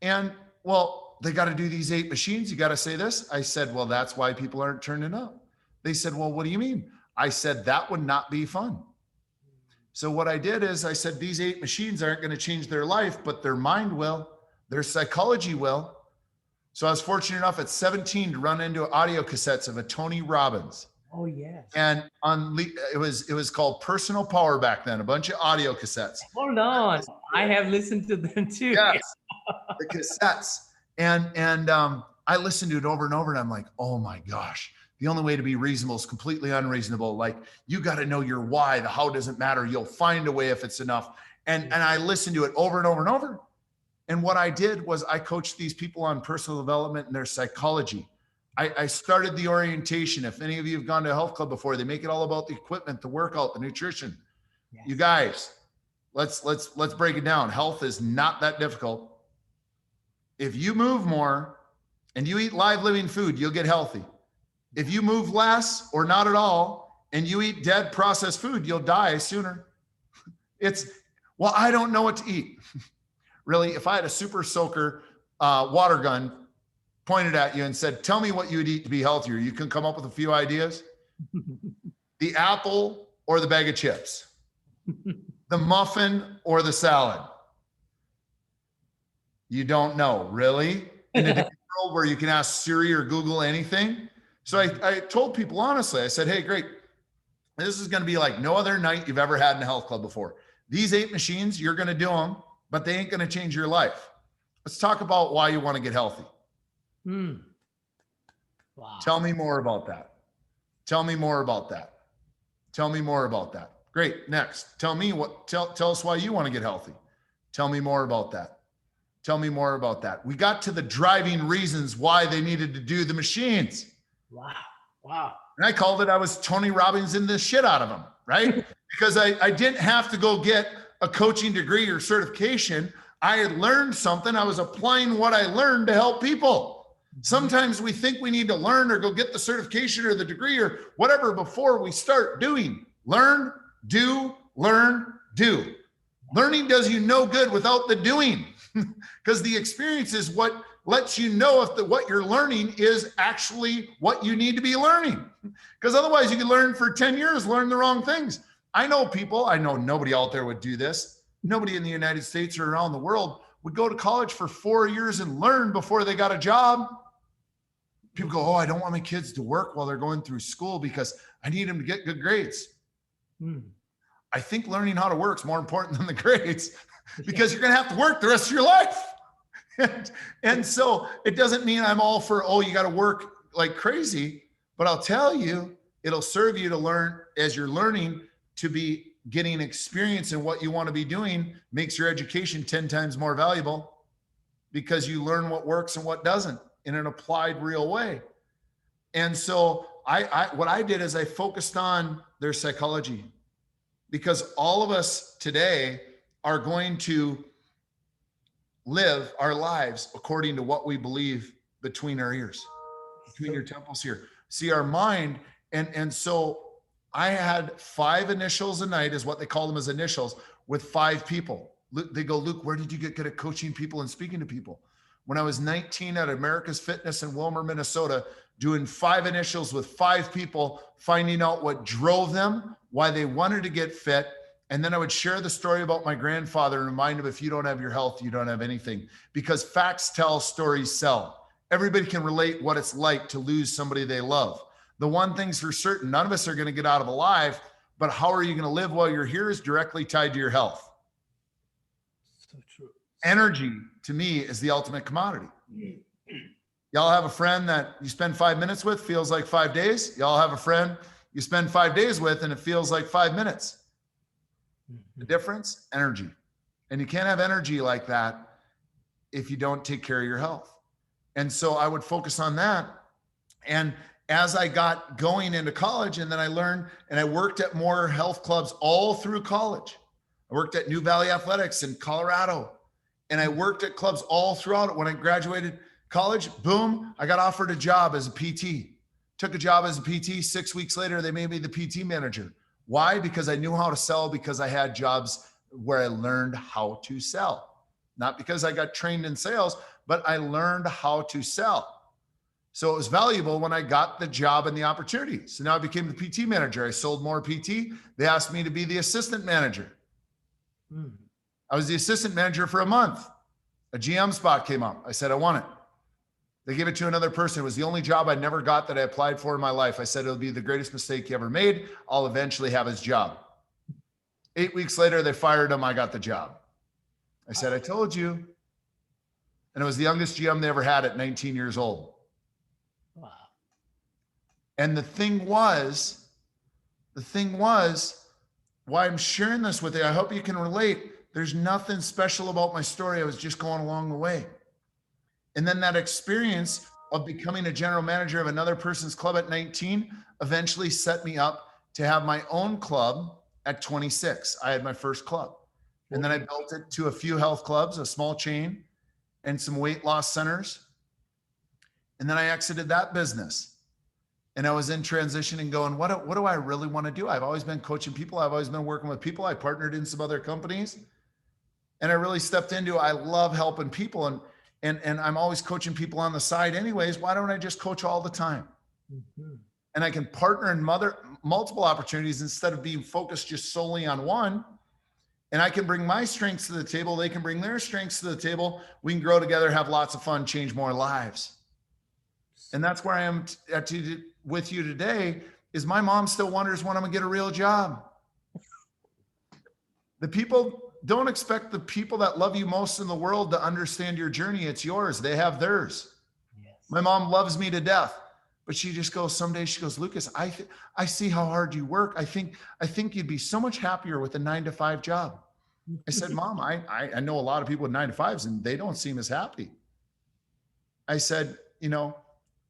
And well, they got to do these 8 machines. You got to say this. I said, well, that's why people aren't turning up. They said, well, what do you mean? I said, that would not be fun. So what I did is I said, these 8 machines aren't going to change their life, but their mind will, their psychology will. So I was fortunate enough at 17 to run into audio cassettes of a Tony Robbins. Oh, yes. And it was called Personal Power back then, a bunch of audio cassettes. Hold on. I have listened to them too. Yes, the cassettes. And I listened to it over and over and I'm like, oh my gosh, the only way to be reasonable is completely unreasonable. Like you got to know your why, the how doesn't matter. You'll find a way if it's enough. And I listened to it over and over and over. And what I did was I coached these people on personal development and their psychology. I started the orientation. If any of you have gone to a health club before, they make it all about the equipment, the workout, the nutrition. Yes. You guys, let's break it down. Health is not that difficult. If you move more and you eat live living food, you'll get healthy. If you move less or not at all and you eat dead processed food, you'll die sooner. Well, I don't know what to eat. Really, if I had a super soaker water gun pointed at you and said, tell me what you would eat to be healthier, you can come up with a few ideas. The apple or the bag of chips, the muffin or the salad. You don't know, really? In a different world where you can ask Siri or Google anything. So I told people honestly, I said, hey, great. This is going to be like no other night you've ever had in a health club before. These 8 machines, you're going to do them, but they ain't going to change your life. Let's talk about why you want to get healthy. Wow. Tell me more about that. Tell me more about that. Tell me more about that. Great. Next, tell us why you want to get healthy. Tell me more about that. Tell me more about that. We got to the driving reasons why they needed to do the machines. Wow. Wow. And I called it, I was Tony Robbins in the shit out of them, right? Because I didn't have to go get a coaching degree or certification. I had learned something. I was applying what I learned to help people. Sometimes we think we need to learn or go get the certification or the degree or whatever before we start doing. Learn, do, learn, do. Learning does you no good without the doing, because the experience is what lets you know if what you're learning is actually what you need to be learning. Because otherwise you can learn for 10 years, learn the wrong things. I know nobody out there would do this. Nobody in the United States or around the world would go to college for 4 years and learn before they got a job. People go, oh, I don't want my kids to work while they're going through school because I need them to get good grades. I think learning how to work is more important than the grades because you're going to have to work the rest of your life. And so it doesn't mean I'm all for, oh, you got to work like crazy, but I'll tell you, it'll serve you to learn as you're learning to be getting experience in what you want to be doing makes your education 10 times more valuable because you learn what works and what doesn't in an applied real way. And so what I did is I focused on their psychology because all of us today are going to live our lives according to what we believe between our ears, between your temples here. See, our mind, and so I had 5 initials a night, is what they call them as initials, with 5 people. They go, Luke, where did you get good at coaching people and speaking to people? When I was 19 at America's Fitness in Wilmer, Minnesota, doing 5 initials with 5 people, finding out what drove them, why they wanted to get fit. And then I would share the story about my grandfather and remind him, if you don't have your health, you don't have anything. Because facts tell, stories sell. Everybody can relate what it's like to lose somebody they love. The one thing's for certain, none of us are going to get out of alive, but how are you going to live while you're here is directly tied to your health. So true. Energy, to me, is the ultimate commodity. Y'all have a friend that you spend 5 minutes with, feels like 5 days. Y'all have a friend you spend 5 days with, and it feels like 5 minutes. The difference, energy. And you can't have energy like that if you don't take care of your health. And so I would focus on that. And as I got going into college, and then I learned, and I worked at more health clubs all through college. I worked at New Valley Athletics in Colorado, and I worked at clubs all throughout it. When I graduated college, boom, I got offered a job as a PT. Took a job as a PT. 6 weeks later, they made me the PT manager. Why? Because I knew how to sell, because I had jobs where I learned how to sell. Not because I got trained in sales, but I learned how to sell. So it was valuable when I got the job and the opportunity. So now I became the PT manager. I sold more PT. They asked me to be the assistant manager. I was the assistant manager for a month. A GM spot came up. I said, I want it. They gave it to another person. It was the only job I never got that I applied for in my life. I said, it'll be the greatest mistake you ever made. I'll eventually have his job. 8 weeks later, they fired him. I got the job. I said, I told you. And it was the youngest GM they ever had at 19 years old. Wow. And the thing was, why I'm sharing this with you, I hope you can relate. There's nothing special about my story. I was just going along the way. And then that experience of becoming a general manager of another person's club at 19 eventually set me up to have my own club at 26. I had my first club. And then I built it to a few health clubs, a small chain, and some weight loss centers. And then I exited that business. And I was in transition and going, what do I really want to do? I've always been coaching people. I've always been working with people. I partnered in some other companies. And I really stepped into, I love helping people. And I'm always coaching people on the side anyways. Why don't I just coach all the time? And I can partner in multiple opportunities instead of being focused just solely on one. And I can bring my strengths to the table. They can bring their strengths to the table. We can grow together, have lots of fun, change more lives. And that's where I am with you today, is my mom still wonders when I'm gonna get a real job. The people, don't expect the people that love you most in the world to understand your journey. It's yours. They have theirs. Yes. My mom loves me to death, but she just goes, someday she goes, Lucas, I see how hard you work. I think you'd be so much happier with a 9-to-5 job. I said, Mom, I know a lot of people with 9-to-5s and they don't seem as happy. I said,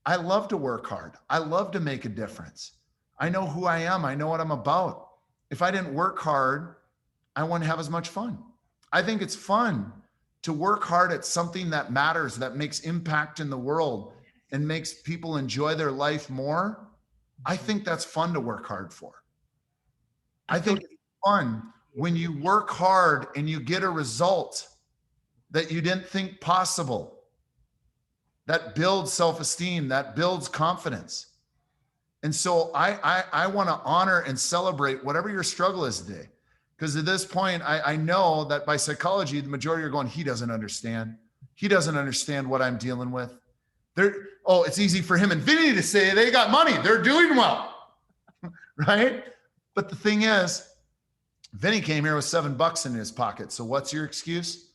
I love to work hard. I love to make a difference. I know who I am. I know what I'm about. If I didn't work hard, I wouldn't have as much fun. I think it's fun to work hard at something that matters, that makes impact in the world and makes people enjoy their life more. I think that's fun to work hard for. I think it's fun when you work hard and you get a result that you didn't think possible. That builds self-esteem, that builds confidence. And so I want to honor and celebrate whatever your struggle is today. Because at this point, I know that by psychology, the majority are going, he doesn't understand. He doesn't understand what I'm dealing with. It's easy for him and Vinny to say they got money. They're doing well, right? But the thing is, Vinny came here with $7 in his pocket. So what's your excuse?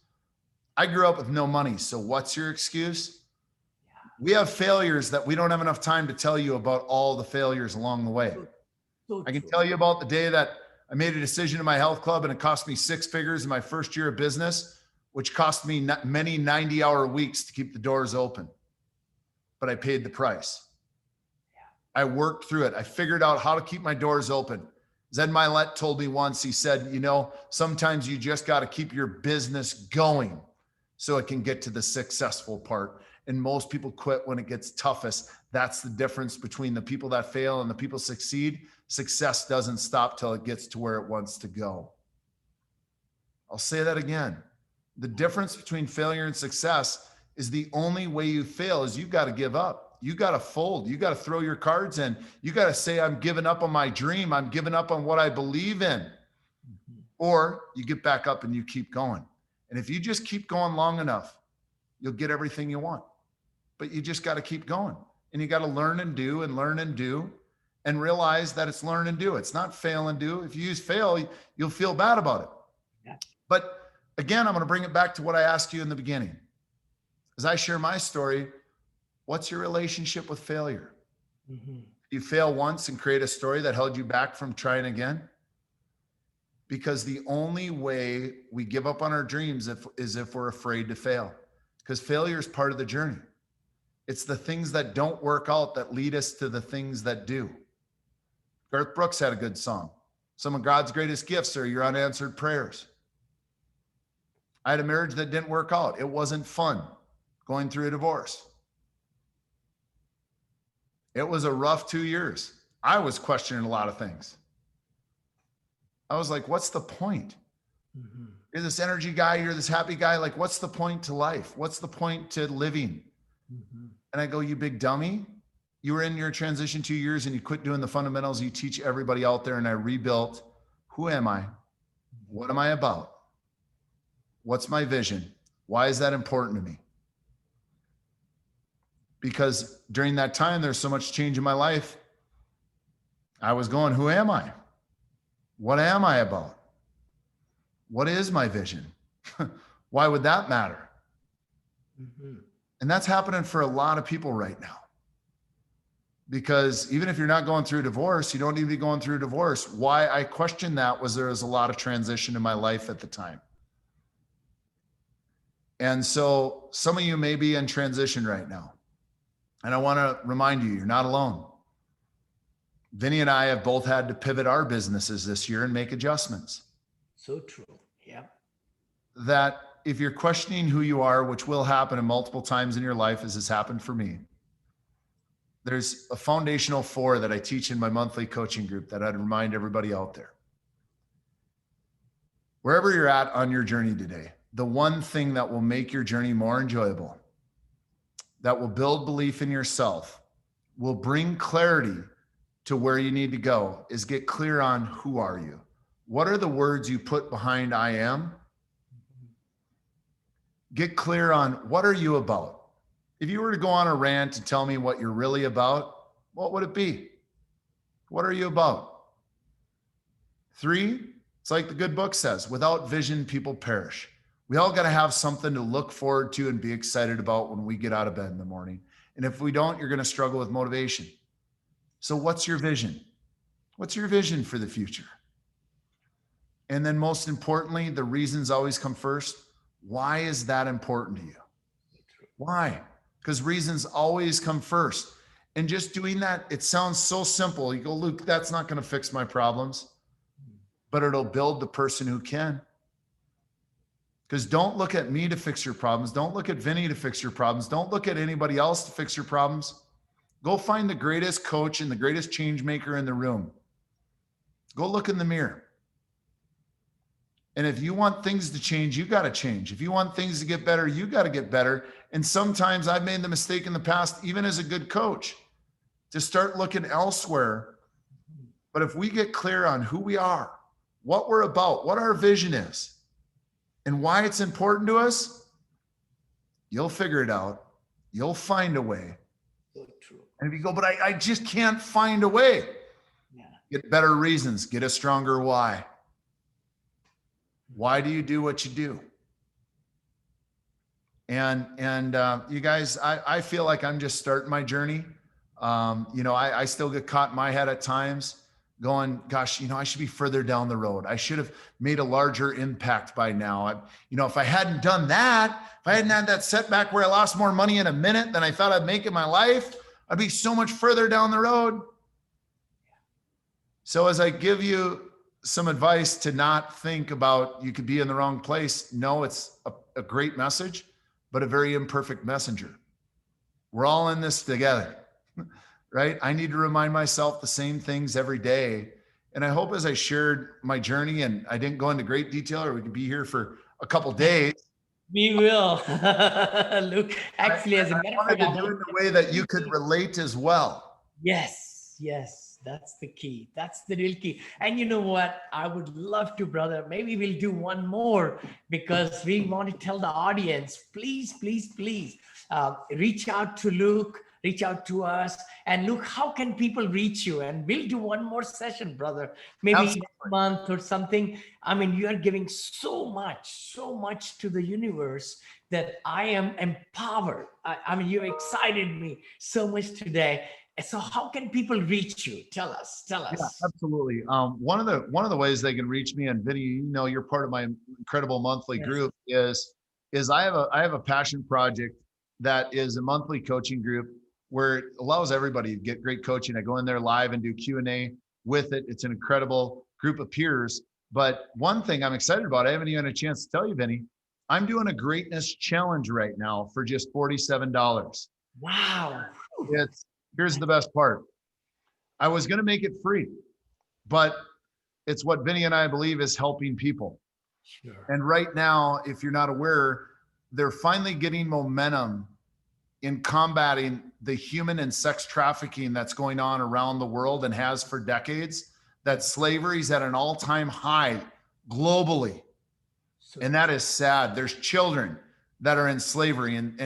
I grew up with no money. So what's your excuse? We have failures that we don't have enough time to tell you about all the failures along the way. I can tell you about the day that I made a decision in my health club and it cost me 6 figures in my first year of business, which cost me many 90-hour weeks to keep the doors open. But I paid the price. I worked through it. I figured out how to keep my doors open. Zed Milet told me once, he said, you know, sometimes you just got to keep your business going so it can get to the successful part. And most people quit when it gets toughest. That's the difference between the people that fail and the people succeed. Success doesn't stop till it gets to where it wants to go. I'll say that again. The difference between failure and success is the only way you fail is you've got to give up. You got to fold. You got to throw your cards in. You got to say, I'm giving up on my dream. I'm giving up on what I believe in. Or you get back up and you keep going. And if you just keep going long enough, you'll get everything you want. But you just got to keep going. And you got to learn and do and learn and do and realize that it's learn and do. It's not fail and do. If you use fail, you'll feel bad about it. Yeah. But again, I'm going to bring it back to what I asked you in the beginning. As I share my story, what's your relationship with failure? You fail once and create a story that held you back from trying again? Because the only way we give up on our dreams is if we're afraid to fail. Because failure is part of the journey. It's the things that don't work out that lead us to the things that do. Garth Brooks had a good song. Some of God's greatest gifts are your unanswered prayers. I had a marriage that didn't work out. It wasn't fun going through a divorce. It was a rough 2 years. I was questioning a lot of things. I was like, what's the point? You're this energy guy, you're this happy guy. Like, what's the point to life? What's the point to living? And I go, you big dummy. You were in your transition 2 years and you quit doing the fundamentals you teach everybody out there. And I rebuilt. Who am I? What am I about? What's my vision? Why is that important to me? Because during that time, there's so much change in my life. I was going, who am I? What am I about? What is my vision? Why would that matter? And that's happening for a lot of people right now. Because even if you're not going through a divorce, you don't need to be going through a divorce. Why I questioned that was there was a lot of transition in my life at the time. And so some of you may be in transition right now. And I want to remind you, you're not alone. Vinny and I have both had to pivot our businesses this year and make adjustments. So true. Yeah. That if you're questioning who you are, which will happen multiple times in your life, as has happened for me, there's a foundational 4 that I teach in my monthly coaching group that I'd remind everybody out there. Wherever you're at on your journey today, the one thing that will make your journey more enjoyable, that will build belief in yourself, will bring clarity to where you need to go, is get clear on who are you? What are the words you put behind I am? Get clear on what are you about? If you were to go on a rant and tell me what you're really about, what would it be? What are you about? 3, it's like the good book says, without vision, people perish. We all got to have something to look forward to and be excited about when we get out of bed in the morning. And if we don't, you're going to struggle with motivation. So what's your vision? What's your vision for the future? And then most importantly, the reasons always come first. Why is that important to you? Why? Because reasons always come first. And just doing that, it sounds so simple. You go, Luke, that's not going to fix my problems, but it'll build the person who can. Because don't look at me to fix your problems. Don't look at Vinny to fix your problems. Don't look at anybody else to fix your problems. Go find the greatest coach and the greatest change maker in the room. Go look in the mirror. And if you want things to change, you got to change. If you want things to get better, you got to get better. And sometimes I've made the mistake in the past, even as a good coach, to start looking elsewhere. But if we get clear on who we are, what we're about, what our vision is, and why it's important to us, you'll figure it out. You'll find a way. So true. And if you go, but I just can't find a way. Yeah. Get better reasons. Get a stronger why. Why do you do what you do? And you guys, I feel like I'm just starting my journey. I still get caught in my head at times going, gosh, I should be further down the road. I should have made a larger impact by now. If I hadn't done that, if I hadn't had that setback where I lost more money in a minute than I thought I'd make in my life, I'd be so much further down the road. So as I give you some advice to not think about you could be in the wrong place, no, it's a great message, but a very imperfect messenger. We're all in this together, right? I need to remind myself the same things every day. And I hope as I shared my journey, and I didn't go into great detail, or we could be here for a couple days. We will. Look, actually, as a matter of fact, I wanted to do it in a way that you could relate as well. Yes. That's the key. That's the real key. And you know what? I would love to, brother. Maybe we'll do one more, because we want to tell the audience, please, reach out to Luke, reach out to us. And Luke, how can people reach you? And we'll do one more session, brother. Maybe next month or something. I mean, you are giving so much to the universe that I am empowered. I mean, you excited me so much today. So how can people reach you? Tell us. Yeah, absolutely. One of the ways they can reach me, and Vinny, you're part of my incredible monthly group, is I have a passion project that is a monthly coaching group where it allows everybody to get great coaching. I go in there live and do Q&A with it. It's an incredible group of peers. But one thing I'm excited about, I haven't even had a chance to tell you, Vinny, I'm doing a greatness challenge right now for just $47. Wow. Here's the best part. I was going to make it free, but it's what Vinny and I believe is helping people. Sure. And right now, if you're not aware, they're finally getting momentum in combating the human and sex trafficking that's going on around the world and has for decades. That slavery is at an all-time high globally. And that is sad. There's children that are in slavery, and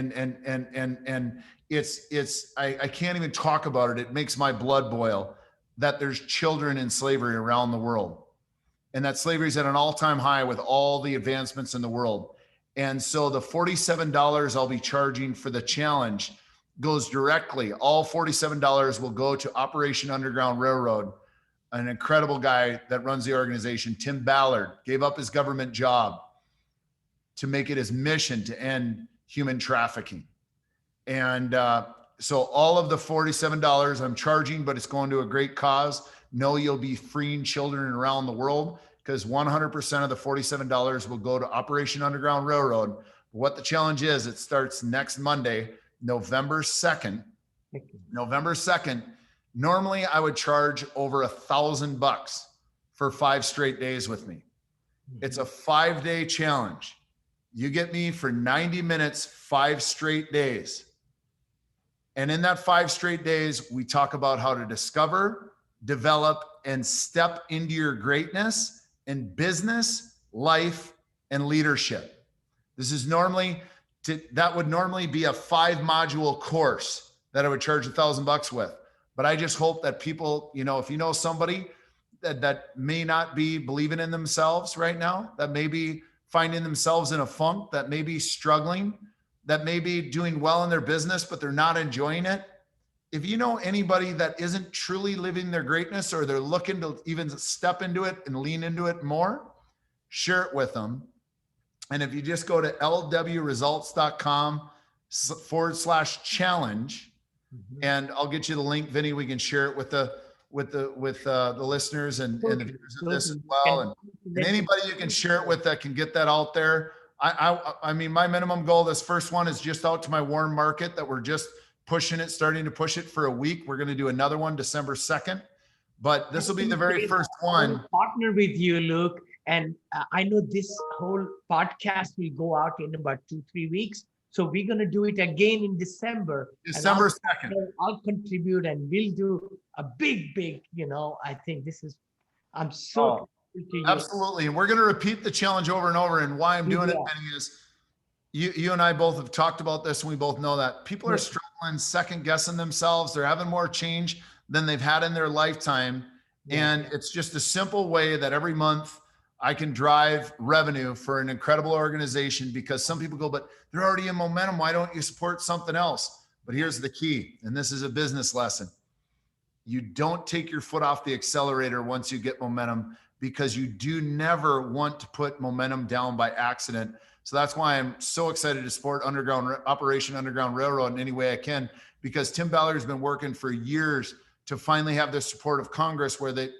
I can't even talk about it. It makes my blood boil that there's children in slavery around the world, and that slavery is at an all-time high with all the advancements in the world. And so the $47 I'll be charging for the challenge goes directly. All $47 will go to Operation Underground Railroad. An incredible guy that runs the organization, Tim Ballard, gave up his government job to make it his mission to end human trafficking. And so all of the $47 I'm charging, but it's going to a great cause. No, you'll be freeing children around the world, because 100% of the $47 will go to Operation Underground Railroad. What the challenge is, it starts next Monday, November 2nd. Normally I would charge over $1,000 for 5 straight days with me. It's a 5-day challenge. You get me for 90 minutes, 5 straight days. And in that 5 straight days, we talk about how to discover, develop, and step into your greatness in business, life, and leadership. This is that would normally be a 5-module course that I would charge $1,000 with. But I just hope that people, if you know somebody that may not be believing in themselves right now, that may be finding themselves in a funk, that may be struggling, that may be doing well in their business, but they're not enjoying it. If you know anybody that isn't truly living their greatness, or they're looking to even step into it and lean into it more, share it with them. And if you just go to lwresults.com/challenge, and I'll get you the link, Vinny, we can share it with the listeners and the viewers of this as well. And anybody you can share it with that can get that out there. I mean, my minimum goal, this first one is just out to my warm market that we're just starting to push it for a week. We're going to do another one December 2nd, but this will be the very first one. I'll partner with you, Luke. And I know this whole podcast will go out in about 2-3 weeks. So we're going to do it again in December. December 2nd. I'll contribute, and we'll do a big, I think I'm so absolutely. And we're going to repeat the challenge over and over. And why I'm doing it, Benny, is you and I both have talked about this, and we both know that people are struggling, second guessing themselves. They're having more change than they've had in their lifetime. And it's just a simple way that every month I can drive revenue for an incredible organization, because some people go, but they're already in momentum. Why don't you support something else? But here's the key, and this is a business lesson. You don't take your foot off the accelerator once you get momentum, because you do never want to put momentum down by accident. So that's why I'm so excited to support Operation Underground Railroad in any way I can, because Tim Ballard has been working for years to finally have the support of Congress, where they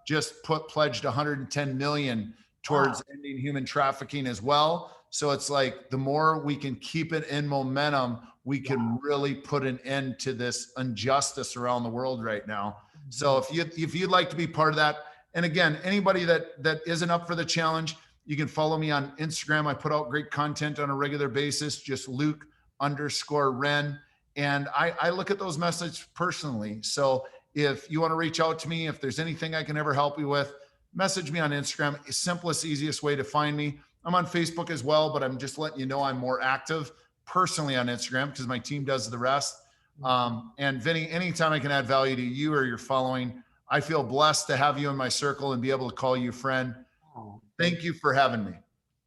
just pledged 110 million towards ending human trafficking as well. So it's like, the more we can keep it in momentum, we can really put an end to this injustice around the world right now. So if you'd like to be part of that, and again, anybody that isn't up for the challenge, you can follow me on Instagram. I put out great content on a regular basis, just Luke_Wren. And I look at those messages personally. So if you want to reach out to me, if there's anything I can ever help you with, message me on Instagram. Simplest, easiest way to find me. I'm on Facebook as well, but I'm just letting you know I'm more active personally on Instagram, because my team does the rest. And Vinny, anytime I can add value to you or your following, I feel blessed to have you in my circle and be able to call you friend. Thank you for having me.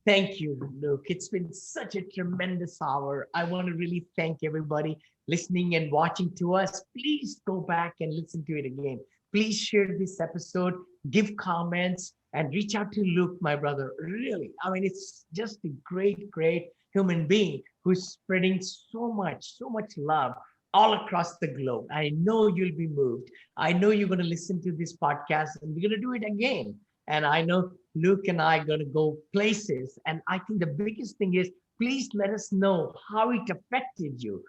Thank you, Luke. It's been such a tremendous hour. I want to really thank everybody listening and watching to us. Please go back and listen to it again. Please share this episode, give comments, and reach out to Luke, my brother. Really, I mean, it's just a great, great human being who's spreading so much love all across the globe. I know you'll be moved. I know you're going to listen to this podcast, and we're going to do it again. And I know Luke and I are going to go places. And I think the biggest thing is, please let us know how it affected you,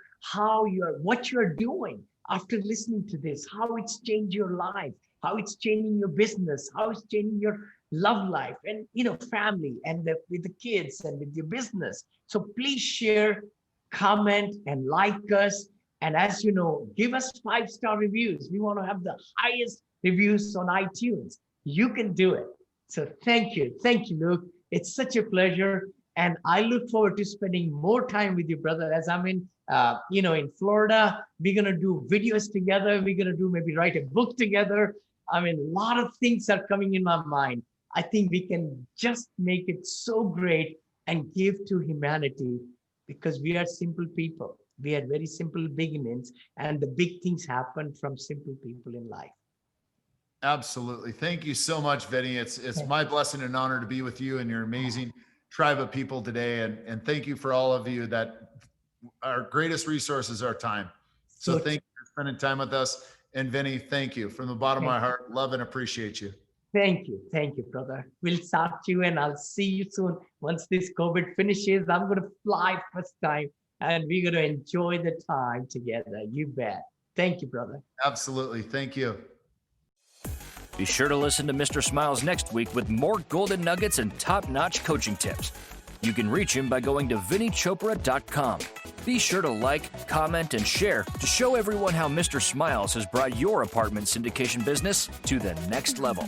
what you're doing after listening to this, how it's changed your life, how it's changing your business, how it's changing your love life and, family, and with the kids and with your business. So please share, comment, and like us. And as you know, give us 5-star reviews. We want to have the highest reviews on iTunes. You can do it. So thank you. Thank you, Luke. It's such a pleasure. And I look forward to spending more time with you, brother, as I'm in Florida. We're going to do videos together. We're going to maybe write a book together. I mean, a lot of things are coming in my mind. I think we can just make it so great and give to humanity, because we are simple people. We had very simple beginnings, and the big things happen from simple people in life. Absolutely. Thank you so much, Vinny. It's my blessing and honor to be with you and your amazing tribe of people today. And thank you for all of you that our greatest resource is our time. So thank you for spending time with us. And Vinny, thank you from the bottom of my heart. Love and appreciate you. Thank you. Thank you, brother. We'll talk to you, and I'll see you soon. Once this COVID finishes, I'm going to fly first time, and we're going to enjoy the time together. You bet. Thank you, brother. Absolutely. Thank you. Be sure to listen to Mr. Smiles next week with more golden nuggets and top-notch coaching tips. You can reach him by going to vinneychopra.com. Be sure to like, comment, and share to show everyone how Mr. Smiles has brought your apartment syndication business to the next level.